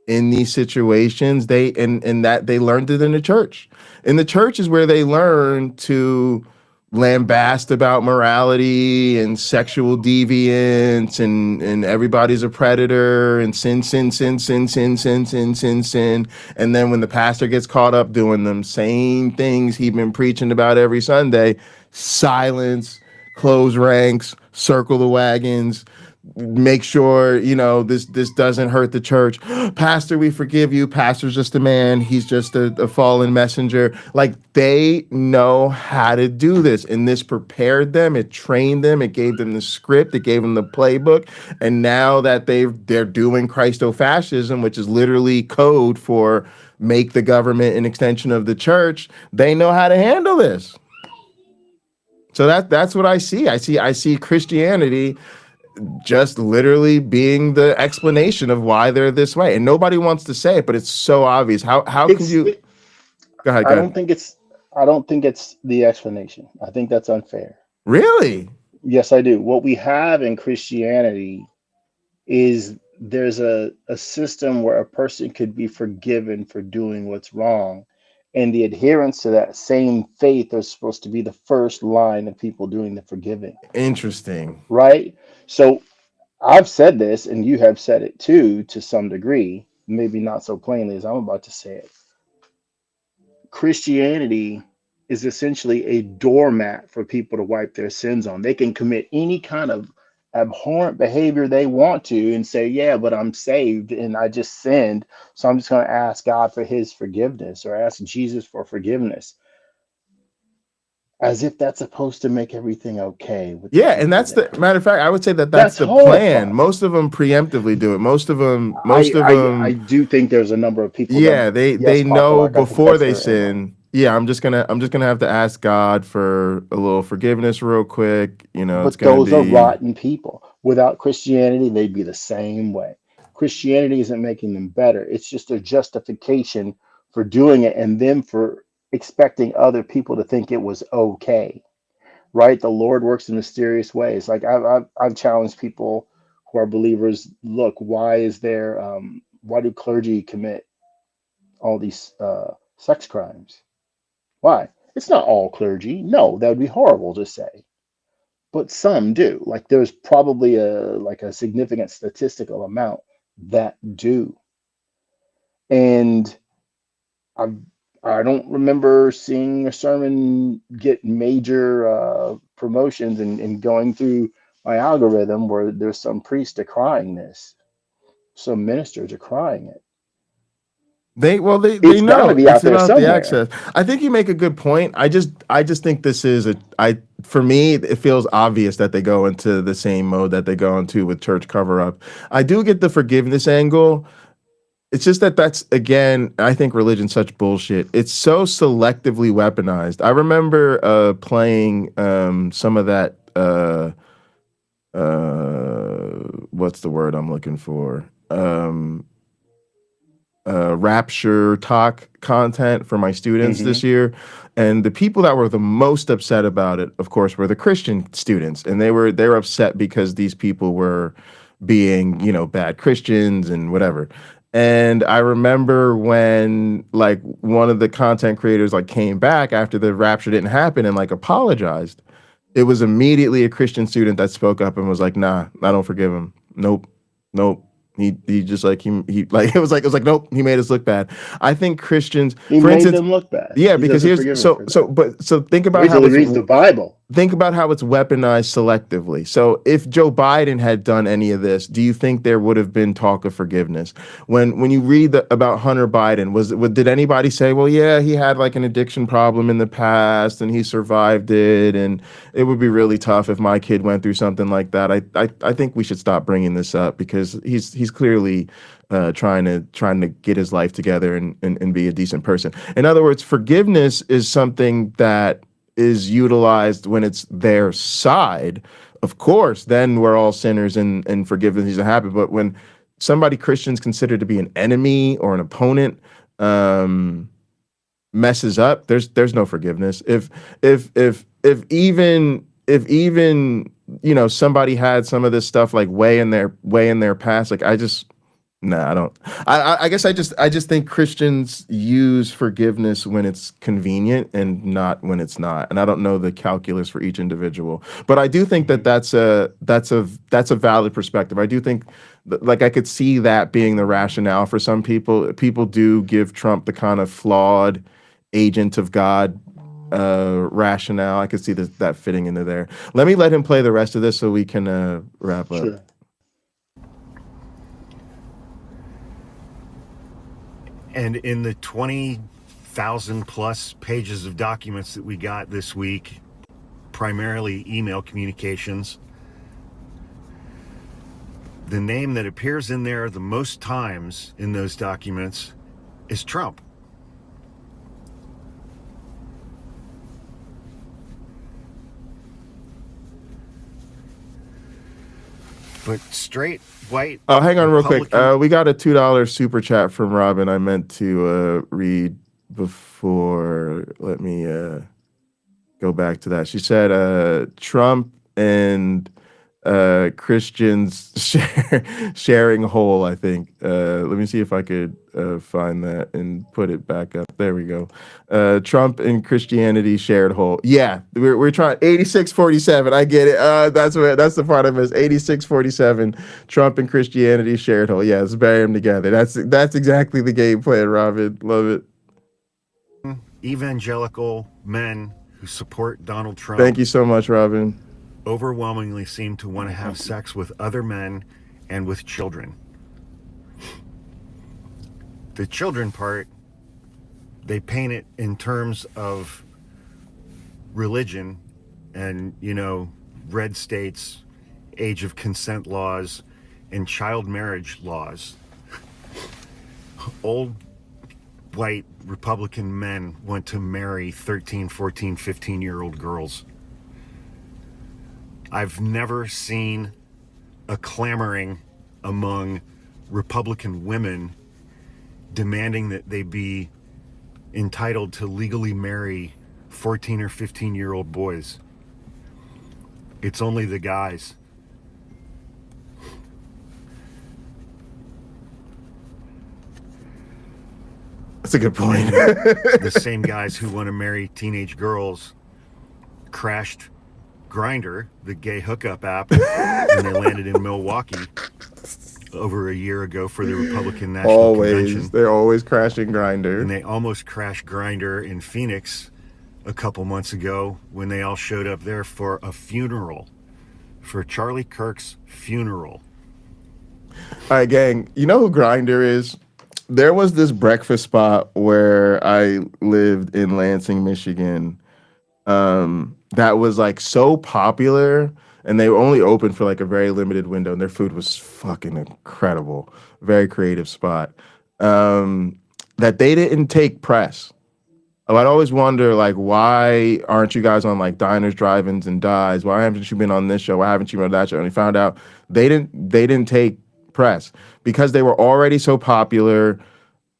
in these situations. They learned it in the church. In the church is where they learn to lambast about morality and sexual deviance and everybody's a predator and sin. And then when the pastor gets caught up doing them same things he's been preaching about every Sunday, silence, close ranks, circle the wagons, make sure, this doesn't hurt the church. Pastor, we forgive you. Pastor's just a man. He's just a fallen messenger. Like, they know how to do this. And this prepared them. It trained them. It gave them the script. It gave them the playbook. And now that they're doing Christofascism, which is literally code for make the government an extension of the church, they know how to handle this. So that's what I see. I see Christianity just literally being the explanation of why they're this way, and nobody wants to say it, but it's so obvious. How can you? Go ahead. I don't think it's the explanation. I think that's unfair. Really? Yes, I do. What we have in Christianity is there's a system where a person could be forgiven for doing what's wrong, And the adherence to that same faith are supposed to be the first line of people doing the forgiving, Interesting. right? So I've said this, and you have said it too, to some degree, maybe not so plainly as I'm about to say it. Christianity is essentially a doormat for people to wipe their sins on. They can commit any kind of abhorrent behavior they want to and say, yeah, but I'm saved and I just sinned. So I'm just going to ask God for his forgiveness or ask Jesus for forgiveness, as if that's supposed to make everything okay with the Yeah, and people that's the there. matter of fact. I would say that that's That's the plan. horrifying. Most of them preemptively do it. Most of them, I do think there's a number of people that, yeah, yes, they Papa, know like I think before that's they their MO. sin. Yeah, I'm just gonna have to ask God for a little forgiveness real quick. It's But gonna those are be. rotten people. Without Christianity, they'd be the same way. Christianity isn't making them better. It's just a justification for doing it and then for expecting other people to think it was okay, right? The Lord works in mysterious ways. Like I've challenged people who are believers. Look, why do clergy commit all these sex crimes? Why? It's not all clergy. No, that would be horrible to say, but some do. Like there's probably a significant statistical amount that do. And I I don't remember seeing a sermon get major promotions and going through my algorithm where there's some priest decrying this, some minister decrying it. They It's got to know be it's out there about the somewhere. access. I think you make a good point. I just think this is a I for me it feels obvious that they go into the same mode that they go into with church cover up. I do get the forgiveness angle. It's just that that's again, I think religion's such bullshit. It's so selectively weaponized. I remember playing some of that what's the word I'm looking for? Rapture talk content for my students Hmm. this year, and the people that were the most upset about it, of course, were the Christian students, and they were upset because these people were being, bad Christians and whatever. And I remember when like one of the content creators like came back after the rapture didn't happen and like apologized. It was immediately a Christian student that spoke up and was like, "Nah, I don't forgive him. Nope, nope." He just like he like it was like nope. He made us look bad. I think Christians, He for made instance, them look bad. yeah, He because doesn't here's forgive him so for so that. but so Wait till he reads the Bible. think about how it's weaponized selectively. So if Joe Biden had done any of this, do you think there would have been talk of forgiveness? When you read about Hunter Biden, did anybody say, well, yeah, he had like an addiction problem in the past and he survived it, and it would be really tough if my kid went through something like that. I think we should stop bringing this up because he's clearly trying to get his life together and be a decent person. In other words, forgiveness is something that is utilized when it's their side. Of course, then we're all sinners and forgiveness needs to happen. But when somebody Christians consider to be an enemy or an opponent messes up, there's no forgiveness. If even somebody had some of this stuff like way in their past, like I just nah, I don't. I guess I just think Christians use forgiveness when it's convenient and not when it's not. And I don't know the calculus for each individual, but I do think that Mhm. that's a valid perspective. I do think like I could see that being the rationale for some people. People do give Trump the kind of flawed agent of God rationale. I could see that fitting into there. Let him play the rest of this so we can wrap up. Sure. And in the 20,000 plus pages of documents that we got this week, primarily email communications, the name that appears in there the most times in those documents is Trump. But straight white Oh, hang on real quick. Republican. We got a $2 super chat from Robin. I meant to read before. Let me go back to that. She said Trump and Christians sharing whole, I think. Let me see if I could find that and put it back up. There we go. Trump and Christianity shared whole. Yeah, we're trying 86-47. I get it. That's the part I missed. 86-47. Trump and Christianity shared whole. Yeah, let's bury them together. That's exactly the game plan, Robin. Love it. Evangelical men who support Donald Trump Thank you so much, Robin. overwhelmingly seem to want to have sex with other men and with children. The children part, they paint it in terms of religion and, red states, age of consent laws, and child marriage laws. Old white Republican men want to marry 13, 14, 15-year-old girls. I've never seen a clamoring among Republican women demanding that they be entitled to legally marry 14 or 15-year-old boys. It's only the guys. That's a good point. The same guys who want to marry teenage girls crashed Grindr, the gay hookup app, when they landed in Milwaukee over a year ago for the Republican National Convention. They're always crashing Grindr. And they almost crashed Grindr in Phoenix a couple months ago when they all showed up there for a funeral, for Charlie Kirk's funeral. All right, gang. You know who Grindr is? There was this breakfast spot where I lived in Lansing, Michigan, that was like so popular, and they were only open for like a very limited window, and their food was fucking incredible. Very creative spot. That they didn't take press. I'd always wonder, like, why aren't you guys on like Diners, Drive-Ins, and Dives? Why haven't you been on this show? Why haven't you been on that show? And he found out they didn't take press because they were already so popular.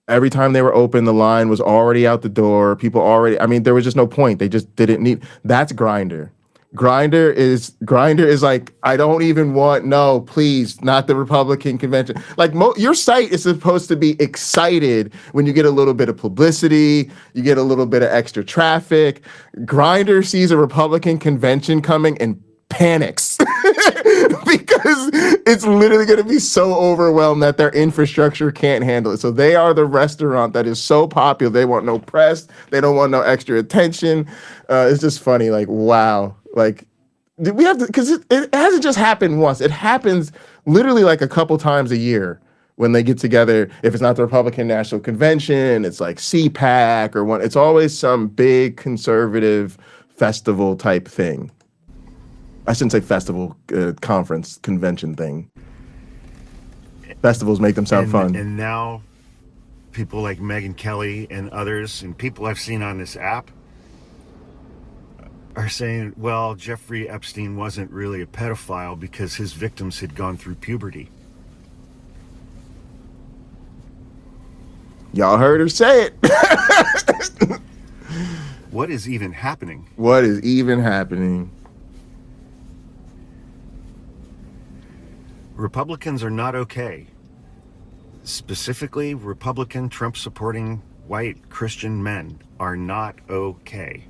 Every time they were open, the line was already out the door. People already, there was just no point. They just didn't need. That's Grindr. Grindr is like, I don't even want, no, please, not the Republican convention. Like your site is supposed to be excited when you get a little bit of publicity, you get a little bit of extra traffic. Grindr sees a Republican convention coming and panics because it's literally going to be so overwhelmed that their infrastructure can't handle it. So they are the restaurant that is so popular. They want no press. They don't want no extra attention. It's just funny. Like, wow. Like, we have to, because it hasn't just happened once. It happens literally like a couple times a year when they get together. If it's not the Republican National Convention, it's like CPAC or one. It's always some big conservative festival type thing. I shouldn't say festival, conference, convention thing. Festivals make them sound fun. And now people like Megyn Kelly and others and people I've seen on this app are saying, well, Jeffrey Epstein wasn't really a pedophile because his victims had gone through puberty. Y'all heard her say it. What is even happening? What is even happening? Republicans are not okay. Specifically, Republican Trump-supporting white Christian men are not okay.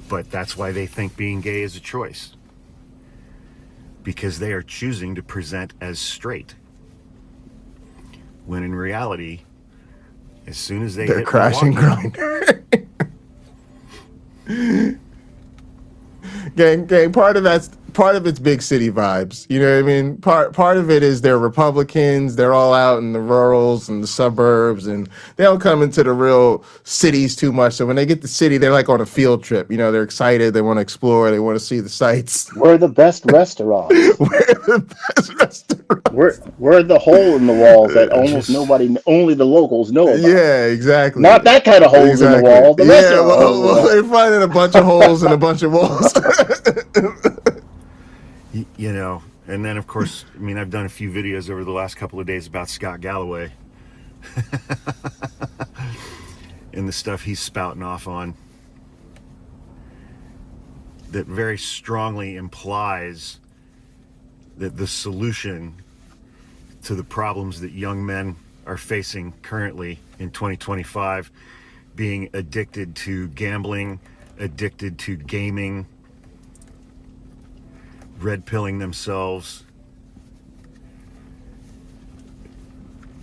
But that's why they think being gay is a choice. Because they are choosing to present as straight. When in reality, as soon as they're crashing Grindr. Gang, part of it's big city vibes. You know what I mean? Part of it is they're Republicans. They're all out in the rurals and the suburbs, and they don't come into the real cities too much. So when they get to the city, they're like on a field trip. You know, they're excited. They want to explore. They want to see the sights. We're the best restaurants. We're the hole in the walls that almost nobody, only the locals know about. Yeah, exactly. Not that kind of holes in the wall. The well, they're finding a bunch of holes and a bunch of walls. You know, and then of course, I've done a few videos over the last couple of days about Scott Galloway and the stuff he's spouting off on. that very strongly implies that the solution to the problems that young men are facing currently in 2025, being addicted to gambling, addicted to gaming, red pilling themselves.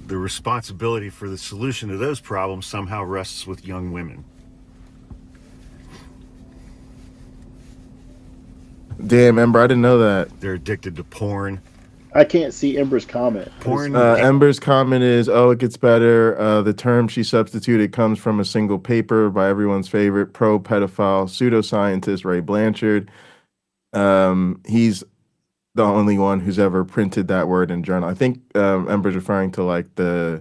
The responsibility for the solution to those problems somehow rests with young women. Damn, Ember, I didn't know that. They're addicted to porn. I can't see Ember's comment. Porn. Ember's comment is, "Oh, it gets better. The term she substituted comes from a single paper by everyone's favorite pro-pedophile pseudoscientist Ray Blanchard. He's the only one who's ever printed that word in journal." I think Ember's referring to like the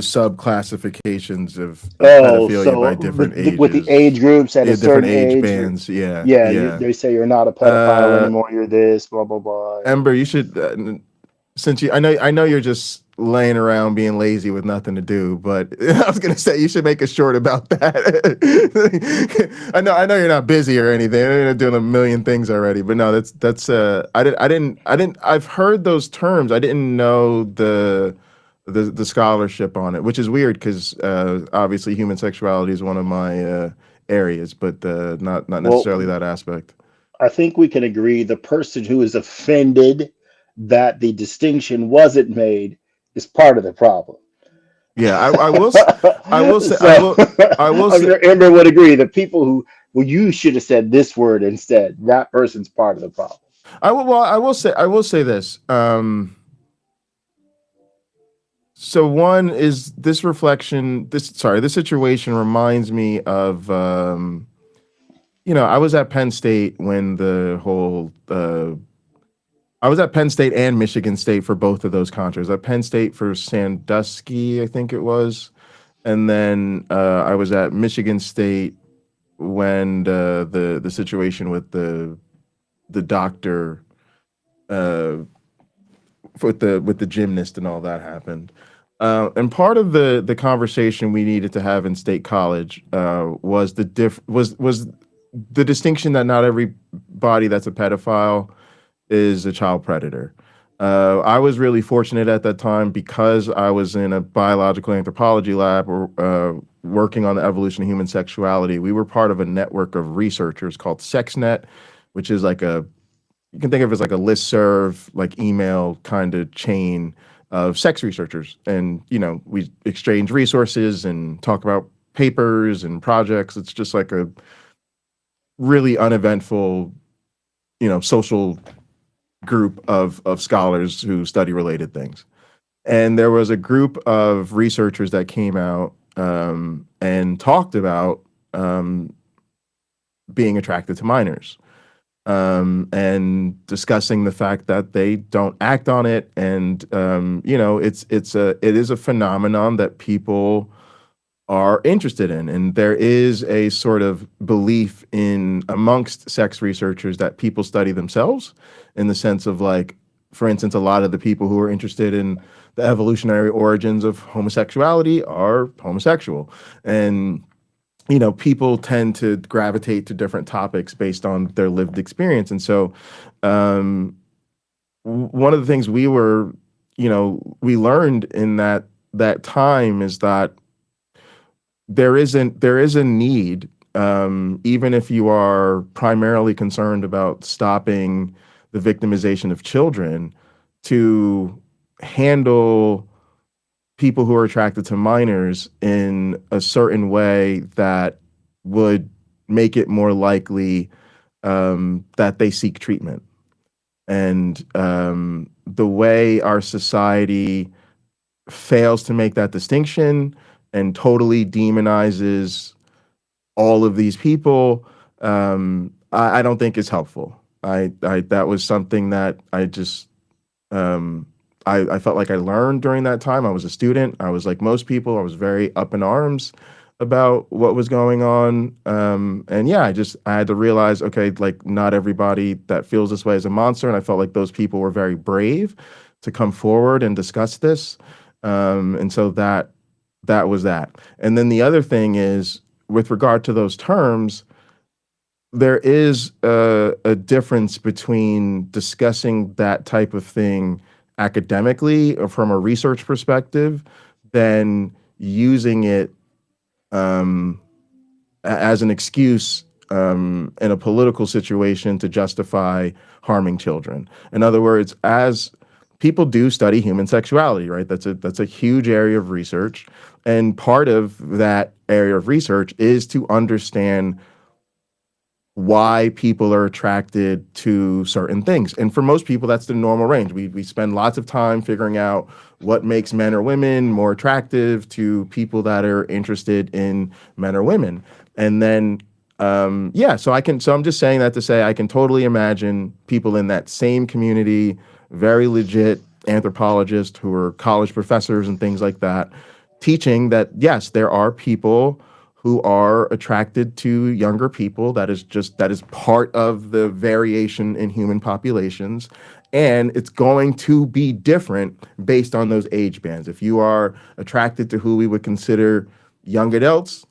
sub-classifications of pedophilia by different ages. With the age groups at a different certain age age. bands. They say you're not a pedophile anymore. You're this, blah, blah, blah. Ember, you should, since I know you're just laying around being lazy with nothing to do, but I was gonna say you should make a short about that. I know you're not busy or anything. You're doing a million things already, but no, that's I didn't. I've heard those terms. I didn't know the scholarship on it, which is weird because obviously human sexuality is one of my areas, but not necessarily that aspect. I think we can agree the person who is offended that the distinction wasn't made is part of the problem. Yeah, I will say, I'm sure Ember would agree that people who, well, you should have said this word instead. That person's part of the problem. I will say this. So one is this reflection. This situation reminds me of. I was at Penn State when the whole. I was at Penn State and Michigan State for both of those contras. At Penn State for Sandusky, I think it was, and then I was at Michigan State when the situation with the doctor with the gymnast and all that happened. And part of the conversation we needed to have in State College was the distinction that not everybody that's a pedophile is a child predator. I was really fortunate at that time because I was in a biological anthropology lab working on the evolution of human sexuality. We were part of a network of researchers called SexNet, which is like you can think of it as like a listserv, like email kind of chain of sex researchers. And, we exchange resources and talk about papers and projects. It's just like a really uneventful, social group of scholars who study related things. And there was a group of researchers that came out and talked about being attracted to minors. And discussing the fact that they don't act on it, and it is a phenomenon that people are interested in, and there is a sort of belief amongst sex researchers that people study themselves, in the sense of, like, for instance, a lot of the people who are interested in the evolutionary origins of homosexuality are homosexual, and people tend to gravitate to different topics based on their lived experience. And so one of the things we learned in that time is that there is a need, even if you are primarily concerned about stopping the victimization of children, to handle people who are attracted to minors in a certain way that would make it more likely that they seek treatment. And the way our society fails to make that distinction and totally demonizes all of these people, I don't think is helpful. That was something that I just I felt like I learned during that time. I was a student. I was like most people. I was very up in arms about what was going on. And yeah, I had to realize, okay, like, not everybody that feels this way is a monster. And I felt like those people were very brave to come forward and discuss this. And so that was that. And then the other thing is, with regard to those terms, there is a difference between discussing that type of thing academically or from a research perspective than using it as an excuse in a political situation to justify harming children. In other words, as people do study human sexuality, right? That's a huge area of research, and part of that area of research is to understand why people are attracted to certain things. And for most people, that's the normal range. We spend lots of time figuring out what makes men or women more attractive to people that are interested in men or women. And then, so I'm just saying that to say I can totally imagine people in that same community, very legit anthropologists who are college professors and things like that, teaching that, yes, there are people who are attracted to younger people. That is part of the variation in human populations. And it's going to be different based on those age bands. If you are attracted to who we would consider young adults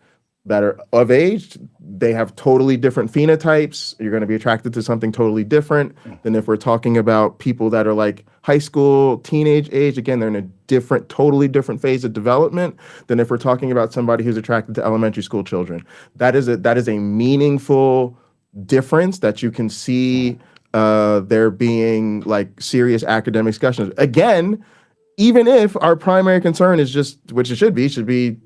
that are of age, they have totally different phenotypes. You're going to be attracted to something totally different than if we're talking about people that are like high school, teenage age. Again, they're in a totally different phase of development than if we're talking about somebody who's attracted to elementary school children. That is a meaningful difference that you can see there being like serious academic discussions. Again, even if our primary concern is just, which it should be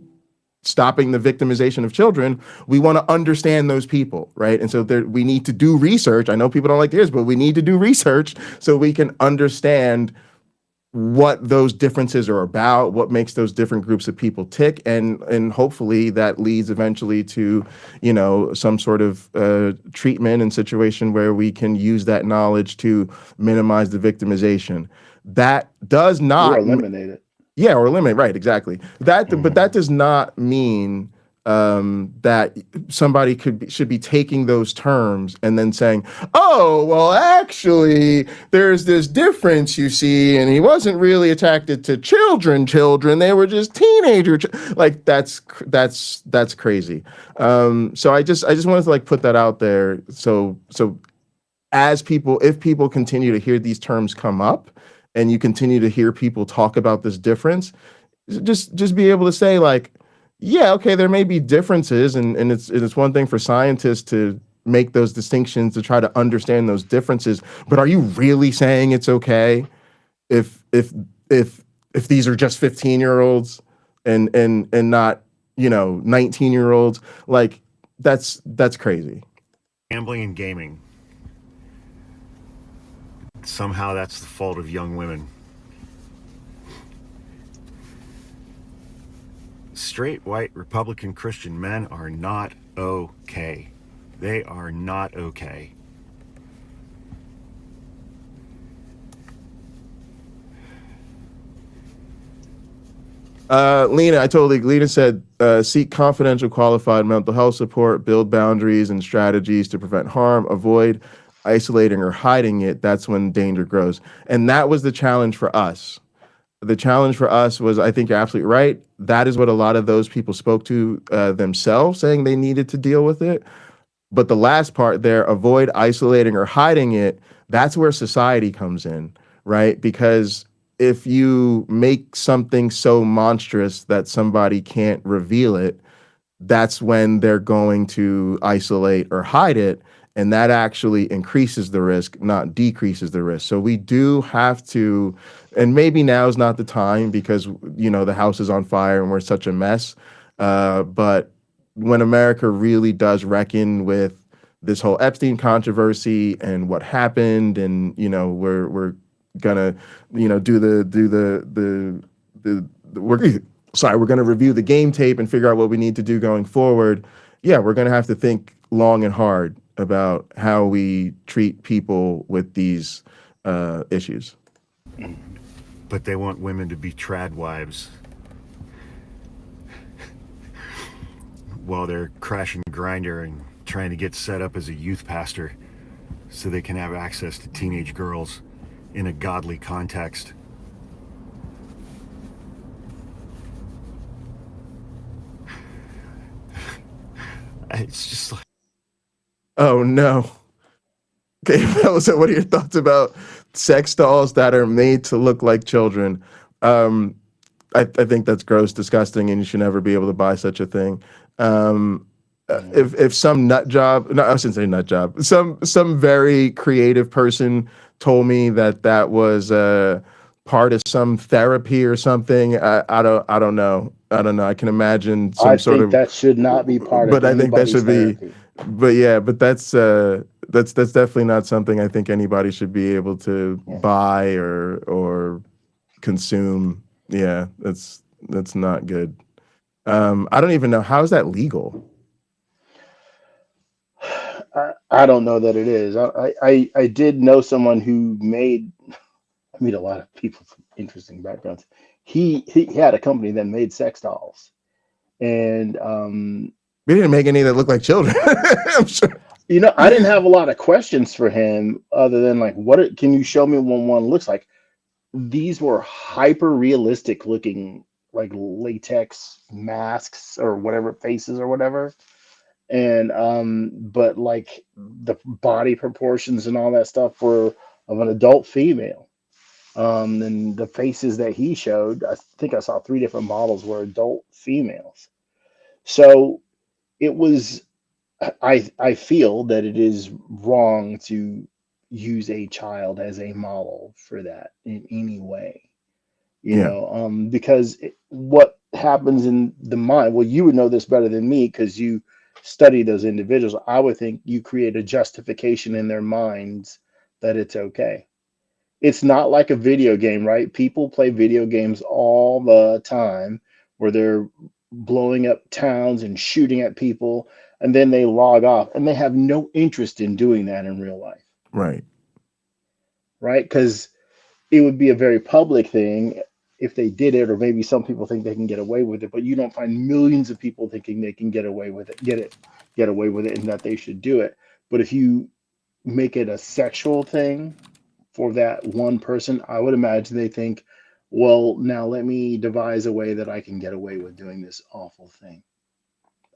stopping the victimization of children, we want to understand those people, right? And so we need to do research. I know people don't like this, but we need to do research so we can understand what those differences are about, what makes those different groups of people tick, and hopefully that leads eventually to, some sort of treatment and situation where we can use that knowledge to minimize the victimization. That does not or eliminate it. Yeah, or eliminate, right, exactly. But that does not mean that somebody should be taking those terms and then saying, oh, well, actually, there's this difference, you see, and he wasn't really attracted to children. They were just teenagers. Like, that's crazy. So I just wanted to like put that out there. So if people continue to hear these terms come up, and you continue to hear people talk about this difference, just be able to say like, yeah, okay, there may be differences, and it's one thing for scientists to make those distinctions to try to understand those differences, but are you really saying it's okay if these are just 15-year-olds and not 19-year-olds? Like that's crazy. Gambling and gaming. Somehow that's the fault of young women. Straight, white, Republican, Christian men are not okay. They are not okay. Lena said, seek confidential, qualified mental health support, build boundaries and strategies to prevent harm, avoid isolating or hiding it. That's when danger grows. And that was the challenge for us. The challenge for us was, I think you're absolutely right. That is what a lot of those people spoke to themselves, saying they needed to deal with it. But the last part there, avoid isolating or hiding it, that's where society comes in, right? Because if you make something so monstrous that somebody can't reveal it, that's when they're going to isolate or hide it. And that actually increases the risk, not decreases the risk. So we do have to, and maybe now is not the time because, the house is on fire and we're such a mess. But when America really does reckon with this whole Epstein controversy and what happened, and, we're gonna, we're gonna review the game tape and figure out what we need to do going forward. Yeah, we're gonna have to think long and hard about how we treat people with these issues. But they want women to be trad wives while they're crashing Grindr and trying to get set up as a youth pastor so they can have access to teenage girls in a godly context. It's just like, Oh no. Okay, so what are your thoughts about sex dolls that are made to look like children? Um, I think that's gross, disgusting, and you should never be able to buy such a thing. Um, Yeah. if some nut job, no, I shouldn't say nut job, some very creative person told me that that was part of some therapy or something, I don't know. I don't know. I can imagine I some sort think of, that should not be part of but I think that anybody's should be, therapy. but yeah, but that's definitely not something I think anybody should be able to Yeah. buy or consume. Yeah, that's not good. I don't even know, how is that legal. I don't know that it is. I did know someone who made, I meet a lot of people from interesting backgrounds. He had a company that made sex dolls. And We didn't make any that look like children. I'm sure. I didn't have a lot of questions for him other than like, can you show me what one looks like? These were hyper realistic looking, like latex masks or whatever, faces or whatever. And but like the body proportions and all that stuff were of an adult female. And the faces that he showed, I think I saw three different models were adult females. So it was, I feel that it is wrong to use a child as a model for that in any way, Yeah, because what happens in the mind, well, you would know this better than me because you study those individuals. I would think you create a justification in their minds that it's okay. It's not like a video game, right? People play video games all the time where they're blowing up towns and shooting at people, and then they log off and they have no interest in doing that in real life, right. right? Because it would be a very public thing if they did it, or maybe some people think they can get away with it, but you don't find millions of people thinking they can get away with it, get away with it, and that they should do it. But if you make it a sexual thing for that one person, I would imagine they think, well, now let me devise a way that I can get away with doing this awful thing.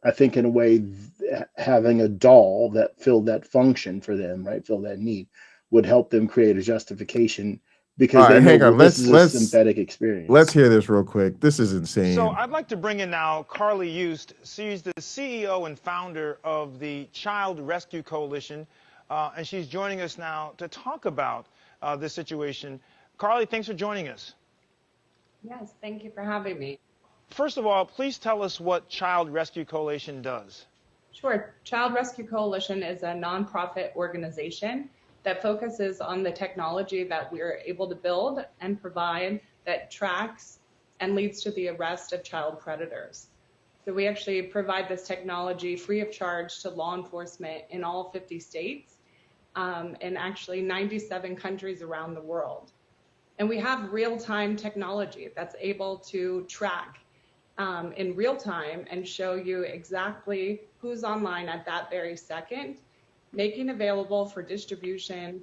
I think in a way, having a doll that filled that function for them, right, fill that need, would help them create a justification because All they right, know, hang well, on. this Let's is a let's synthetic let's experience. hear this real quick. This is So insane. I'd like to bring in now Carly Used. She's the CEO and founder of the Child Rescue Coalition, and she's joining us now to talk about this situation. Carly, thanks for joining us. Yes, thank you for having me. First of all, please tell us what Child Rescue Coalition does. Sure. Child Rescue Coalition is a nonprofit organization that focuses on the technology that we're able to build and provide that tracks and leads to the arrest of child predators. So we actually provide this technology free of charge to law enforcement in all 50 states, and actually 97 countries around the world. And we have real-time technology that's able to track in real time and show you exactly who's online at that very second, making available for distribution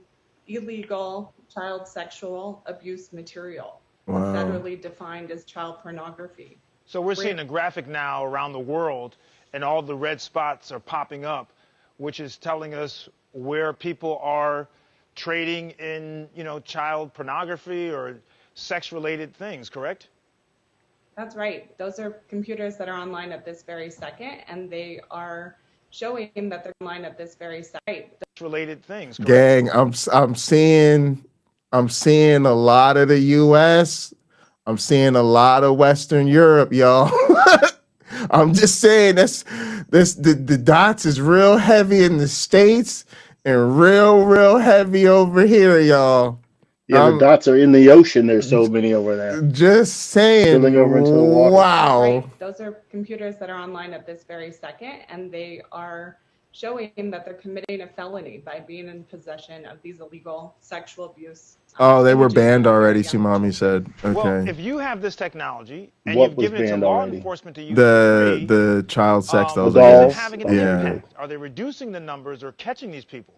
illegal child sexual abuse material, or Wow. federally defined as child pornography. So we're We're seeing a graphic now around the world, and all the red spots are popping up, which is telling us where people are trading in, child pornography or sex-related things, correct? That's right. Those are computers that are online at this very second, and they are showing that they're online at this very second. Related things, correct? Gang, I'm seeing a lot of the US. I'm seeing a lot of Western Europe, y'all. I'm just saying the dots is real heavy in the States and real heavy over here, y'all. Yeah, the I'm dots are in the ocean. There's so many over there just spilling saying, over into the water. That's wow. right. Those are computers that are online at this very second, and they are showing that they're committing a felony by being in possession of these illegal sexual abuse Oh, they were images banned of very already, young Sumami children. said. Well, Okay. if you have this technology and What you've was given it to banned law already? enforcement to use for The free, the child sex The dolls, I is it dolls. guess. having an Okay, Yeah. good. impact? Are they reducing the numbers or catching these people?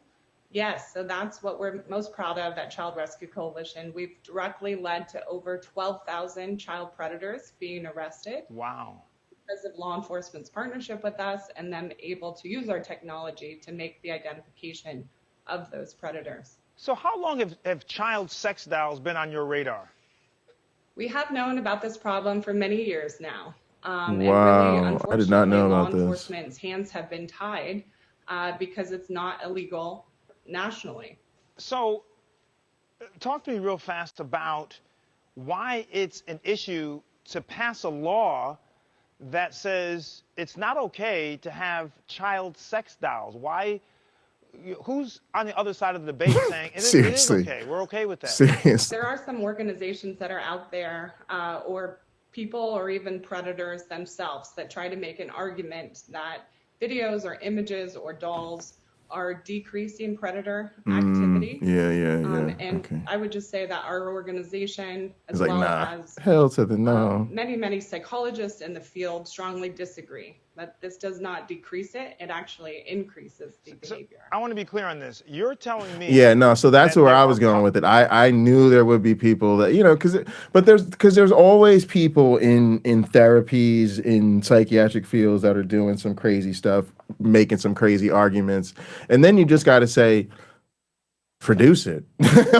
Yes, so that's what we're most proud of at Child Rescue Coalition. We've directly led to over 12,000 child predators being arrested. Wow. because of law enforcement's partnership with us and them able to use our technology to make the identification of those predators. So how long have child sex dolls been on your radar? We have known about this problem for many years now. And really, Wow, I did not unfortunately, know law about this. enforcement's hands have been tied because it's not illegal nationally. So talk to me real fast about why it's an issue to pass a law that says it's not okay to have child sex dolls. Why? Who's on the other side of the debate saying it is Seriously. okay, we're okay with that? Seriously. There are some organizations that are out there, or people or even predators themselves, that try to make an argument that videos or images or dolls are decreasing predator activity. Yeah. And Okay. I would just say that our organization, as It's like, well nah, as hell to the no. many psychologists in the field, strongly disagree that this does not decrease it. It actually increases the behavior. I want to be clear on this. You're telling me. Yeah, no, so that's that where there I are was going with it. I knew there would be people that, but there's always people in therapies, in psychiatric fields that are doing some crazy stuff, making some crazy arguments. And then you just got to say, produce it.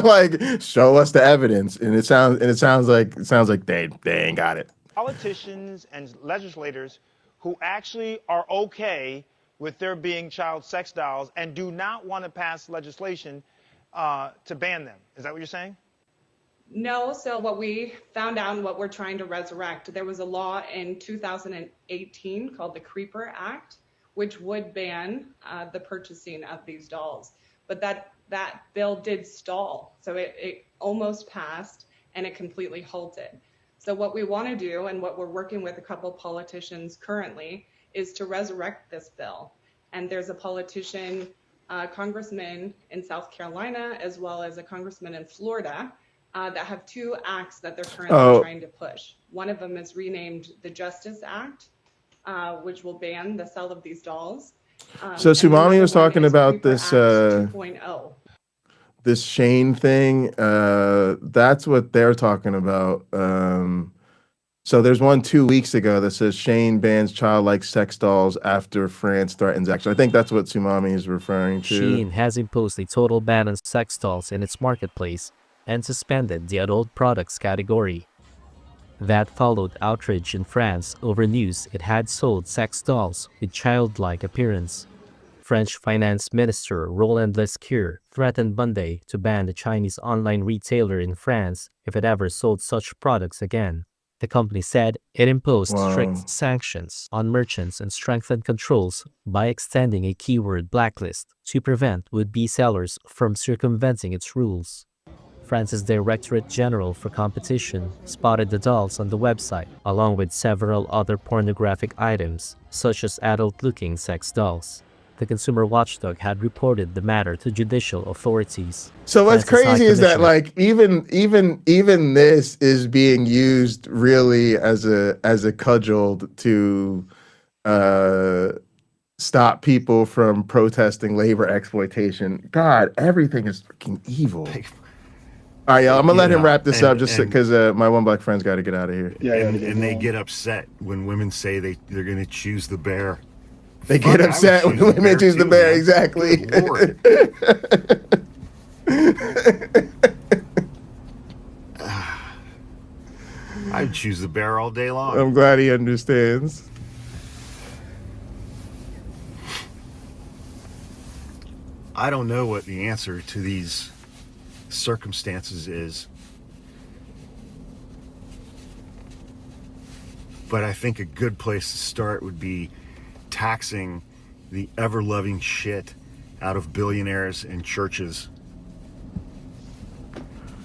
Like, show us the evidence. And it sounds like they ain't got it. Politicians and legislators who actually are okay with there being child sex dolls and do not want to pass legislation to ban them. Is that what you're saying? No, so what we found out and what we're trying to resurrect, there was a law in 2018 called the Creeper Act, which would ban the purchasing of these dolls. But that bill did stall. So it almost passed and it completely halted. So what we want to do, and what we're working with a couple politicians currently, is to resurrect this bill. And there's a politician, congressman in South Carolina, as well as a congressman in Florida, that have two acts that they're currently trying to push. One of them is renamed the Justice Act, which will ban the sale of these dolls. So and Sumami another was one talking is about Creeper this, Act 2.0. this Shane thing. That's what they're talking about. So there's one 2 weeks ago that says Shane bans childlike sex dolls after France threatens action. I think that's what Sumami is referring to. Shein has imposed a total ban on sex dolls in its marketplace and suspended the adult products category. That followed outrage in France over news it had sold sex dolls with childlike appearance. French Finance Minister Roland Lescure threatened Monday to ban the Chinese online retailer in France if it ever sold such products again. The company said it imposed strict sanctions on merchants and strengthened controls by extending a keyword blacklist to prevent would-be sellers from circumventing its rules. France's Directorate General for Competition spotted the dolls on the website, along with several other pornographic items, such as adult-looking sex dolls. The consumer watchdog had reported the matter to judicial authorities. So what's France's crazy is that, Commissioner- like, even this is being used really as a cudgel to stop people from protesting labor exploitation. God, everything is freaking evil. All right, y'all, I'm gonna let him wrap this up just because my one black friend's got to get out of here. And they get upset when women say they're going to choose the bear. They get upset when women choose the bear. Exactly. Good Lord. I'd choose the bear all day long. I'm glad he understands. I don't know what the answer to these circumstances is, but I think a good place to start would be taxing the ever-loving shit out of billionaires and churches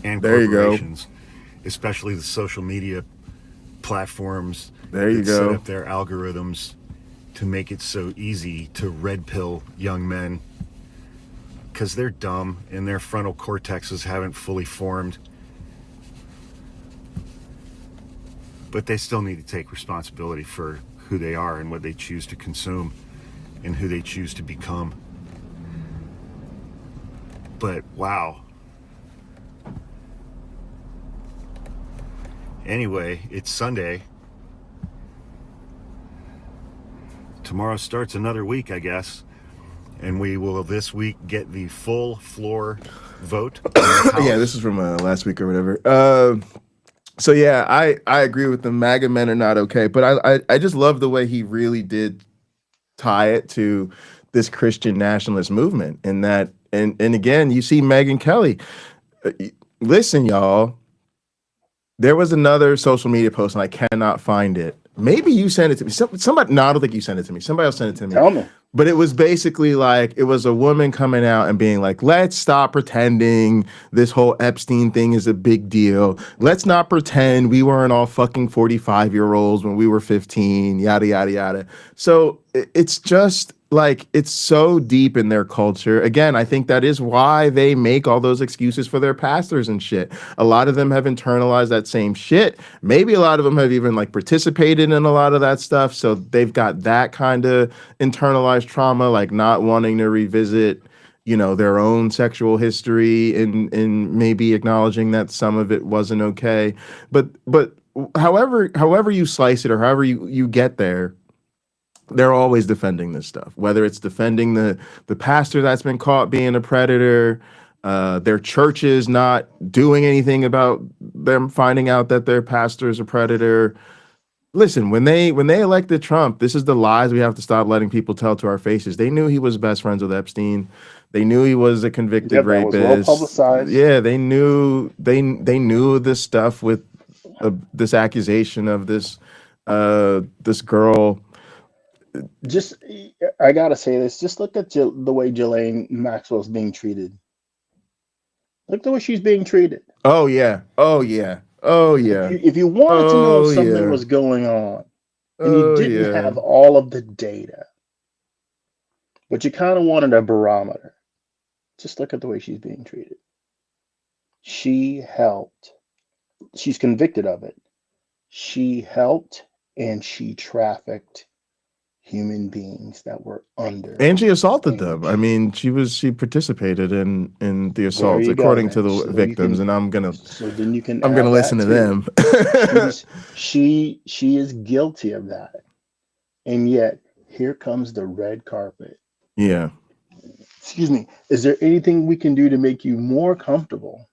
and There you go. corporations, especially the social media platforms There you that set go. up their algorithms to make it so easy to red pill young men because they're dumb and their frontal cortexes haven't fully formed. But they still need to take responsibility for who they are and what they choose to consume and who they choose to become. But wow. Anyway, it's Sunday. tomorrow starts another week, I guess. And we will this week get the full floor vote in the House. Yeah, this is from last week or whatever. So yeah, I agree with the MAGA men are not okay, but I just love the way he really did tie it to this Christian nationalist movement, and that and again, you see Megyn Kelly. Listen, y'all, there was another social media post, and I cannot find it. Maybe you sent it to me. Somebody, no, I don't think you sent it to me. Somebody else sent it to me. Tell me. But it was basically like, it was a woman coming out and being like, let's stop pretending this whole Epstein thing is a big deal. Let's not pretend we weren't all fucking 45-year-olds when we were 15, yada, yada, yada. So it's just like, it's so deep in their culture. Again, I think that is why they make all those excuses for their pastors and shit. A lot of them have internalized that same shit. Maybe a lot of them have even like participated in a lot of that stuff. So they've got that kind of internalized trauma, like not wanting to revisit, you know, their own sexual history and maybe acknowledging that some of it wasn't okay. But however you slice it or however you get there, they're always defending this stuff, whether it's defending the pastor that's been caught being a predator, their churches not doing anything about them finding out that their pastor is a predator. Listen, when they elected Trump, this is the lies we have to stop letting people tell to our faces. They knew he was best friends with Epstein. They knew he was a convicted rapist. That was well publicized. Yeah, they knew this stuff with this accusation of this girl. Just, I gotta say this. Just look at the way Ghislaine Maxwell's being treated. Look at the way she's being treated. Oh yeah. If you wanted to know if something was going on, and you didn't have all of the data, but you kind of wanted a barometer, just look at the way she's being treated. She helped. She's convicted of it. She helped and she trafficked human beings that were under. And she assaulted them. I mean, she participated in the assaults according to the victims, and I'm gonna listen to them. she is guilty of that. And yet here comes the red carpet. Yeah. Excuse me. Is there anything we can do to make you more comfortable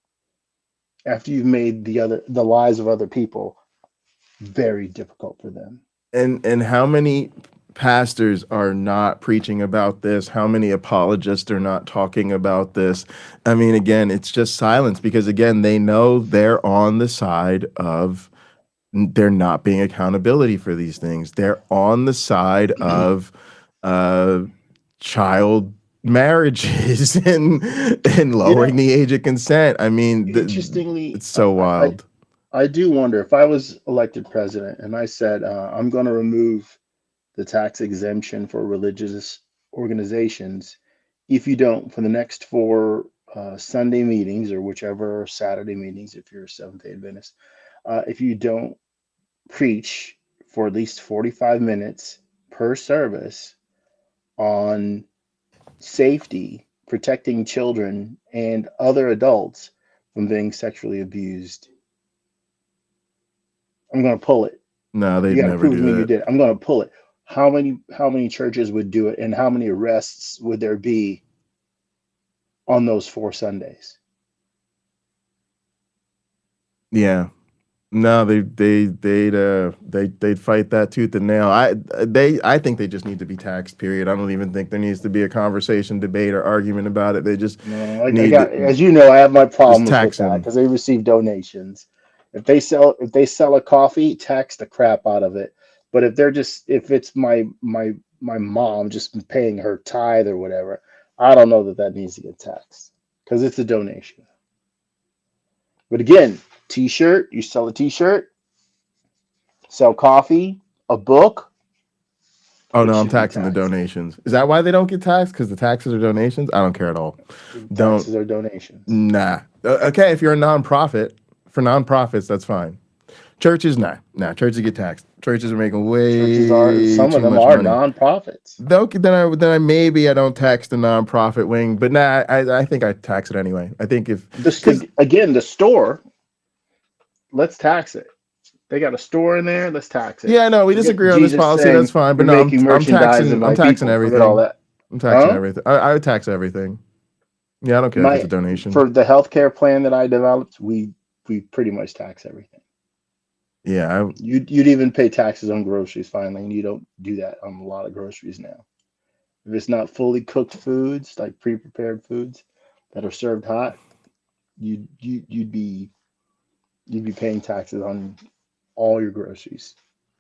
after you've made the lives of other people very difficult for them? And how many pastors are not preaching about this? How many apologists are not talking about this? I mean, again, it's just silence because, again, they know they're on the side of there not being accountability for these things. They're on the side of child marriages and lowering the age of consent. I mean, interestingly, it's so wild. I do wonder if I was elected president and I said, I'm going to remove the tax exemption for religious organizations if you don't, for the next 4 Sunday meetings or whichever Saturday meetings, if you're a Seventh-day Adventist, if you don't preach for at least 45 minutes per service on safety, protecting children and other adults from being sexually abused, I'm going to pull it. No, they'd never do that. You did. I'm going to pull it. How many churches would do it, and how many arrests would there be on those 4 Sundays? Yeah. No, they'd fight that tooth and nail. I think they just need to be taxed, period. I don't even think there needs to be a conversation, debate, or argument about it. They just as you know, I have my problems with that because they receive donations. If they sell a coffee, tax the crap out of it. But if it's my mom just paying her tithe or whatever, I don't know that needs to get taxed because it's a donation. But again, t-shirt, you sell a t-shirt, sell coffee, a book. Oh no, I'm taxing the donations. Is that why they don't get taxed? Because the taxes are donations? I don't care at all. Taxes are donations. Nah. Okay, if you're a nonprofit, for nonprofits, that's fine. Churches, nah. Churches get taxed. Churches are making some of them are nonprofits. Then I maybe I don't tax the nonprofit wing, but nah, I think I tax it anyway. I think if the store, let's tax it. They got a store in there. Let's tax it. Yeah, no, we You get disagree on this Jesus policy. That's saying fine. But you're no, making merchandise and I'm my taxing people. Forget all everything. that. I'm taxing Huh? everything. I would tax everything. Yeah, I don't care if it's a My donation. for the healthcare plan that I developed, we pretty much tax everything. Yeah, You'd even pay taxes on groceries finally, and you don't do that on a lot of groceries now. If it's not fully cooked foods, like pre-prepared foods that are served hot, you'd be paying taxes on all your groceries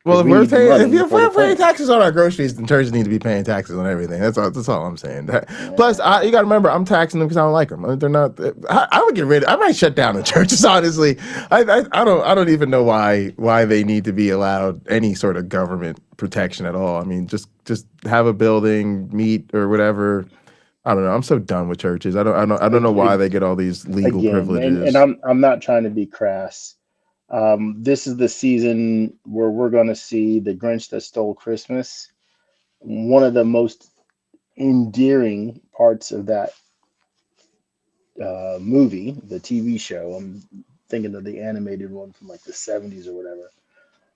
well, because if we we're need the paying, money if for the we're paying plan. taxes on our groceries, then churches need to be paying taxes on everything. That's all I'm saying. Plus, Yeah. you got to remember, I'm taxing them because I don't like them. They're not. I would get rid. I might shut down the churches. Honestly, I don't even know why they need to be allowed any sort of government protection at all. I mean, just have a building, meet or whatever. I don't know. I'm so done with churches. I don't know why Ag- they get all these legal Again, and privileges. I'm not trying to be crass. This is the season where we're going to see The Grinch That Stole Christmas. One of the most endearing parts of that movie, the TV show, I'm thinking of the animated one from like the 70s or whatever,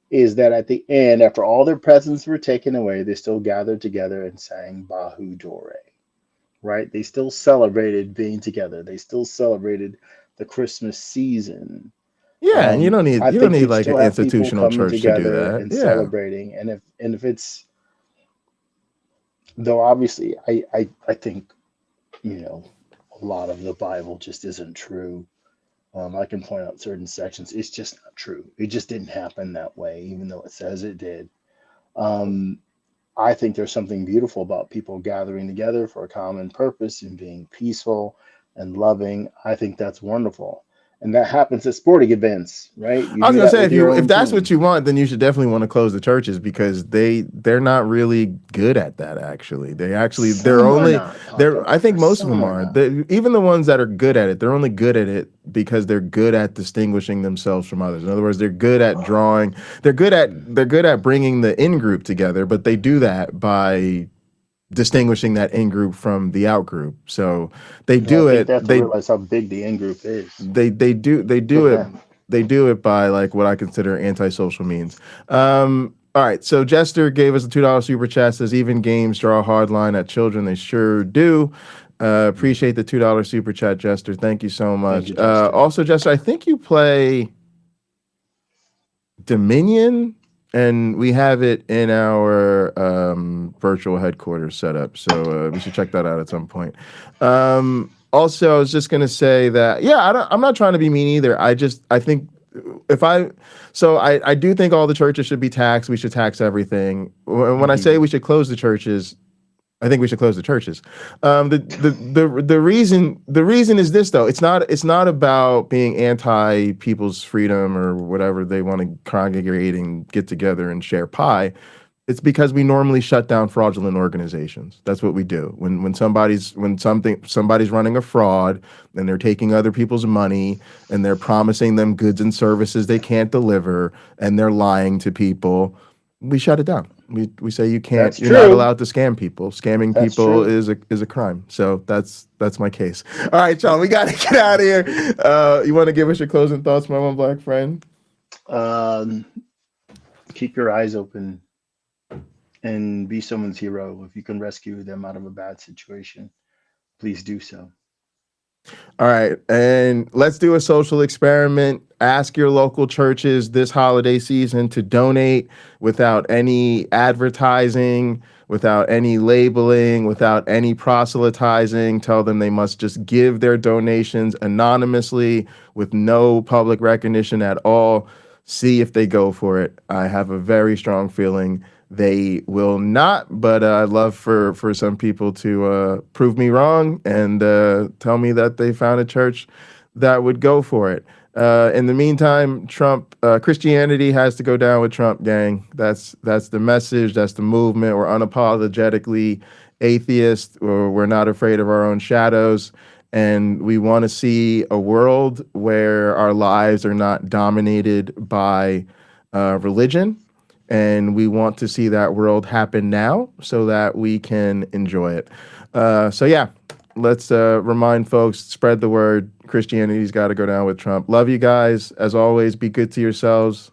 is that at the end, after all their presents were taken away, they still gathered together and sang Bahu Dore, right? They still celebrated being together. They still celebrated the Christmas season. Yeah, and I you don't think need you like an still have people institutional coming church to do together that. and Yeah. celebrating. And if it's, though obviously I think, you know, a lot of the Bible just isn't true. I can point out certain sections. It's just not true. It just didn't happen that way, even though it says it did. Um, I think there's something beautiful about people gathering together for a common purpose and being peaceful and loving. I think that's wonderful. And that happens at sporting events, right? You I was do gonna that say with your if own that's what team. you want, then you should definitely want to close the churches because they're not really good at that. Actually, they're Some are only not, pocket they're. I think lockers. most of them Some are are. not. Even the ones that are good at it, they're only good at it because they're good at distinguishing themselves from others. In other words, they're good at drawing. They're good at bringing the in group together, but they do that by distinguishing that in group from the out group. So they And I do think it. they have to realize how big the in group is They for do it them. by like what I consider antisocial means. All right, so Jester gave us a $2 super chat. Says even games draw a hard line at children. They sure do. Appreciate the $2 super chat, Jester. Thank you so Thank much. you, Jester. Also, Jester, I think you play Dominion, and we have it in our virtual headquarters setup. So we should check that out at some point. Also, I was just gonna say that I'm not trying to be mean either. I think if I do think all the churches should be taxed. We should tax everything. When I say Hmm. we should close the churches, I think we should close the churches. The reason is this though. It's not about being anti people's freedom or whatever they want to congregate and get together and share pie. It's because we normally shut down fraudulent organizations. That's what we do. When somebody's running a fraud and they're taking other people's money and they're promising them goods and services they can't deliver and they're lying to people, we shut it down. We say That's you're not true. allowed to scam people. Scamming That's people true. is a crime. So that's my case. All right, Sean, we gotta get out of here. You want to give us your closing thoughts, my one black friend? Um, Keep your eyes open and be someone's hero. If you can rescue them out of a bad situation, please do so. All right, and let's do a social experiment. Ask your local churches this holiday season to donate without any advertising, without any labeling, without any proselytizing. Tell them they must just give their donations anonymously with no public recognition at all. See if they go for it. I have a very strong feeling they will not, but I'd love for some people to prove me wrong and tell me that they found a church that would go for it. In the meantime, Christianity has to go down with Trump, gang. That's the message. That's the movement. We're unapologetically atheist, or we're not afraid of our own shadows. And we want to see a world where our lives are not dominated by religion, and we want to see that world happen now so that we can enjoy it. So yeah, let's remind folks, spread the word. Christianity's got to go down with Trump. Love you guys. As always, be good to yourselves.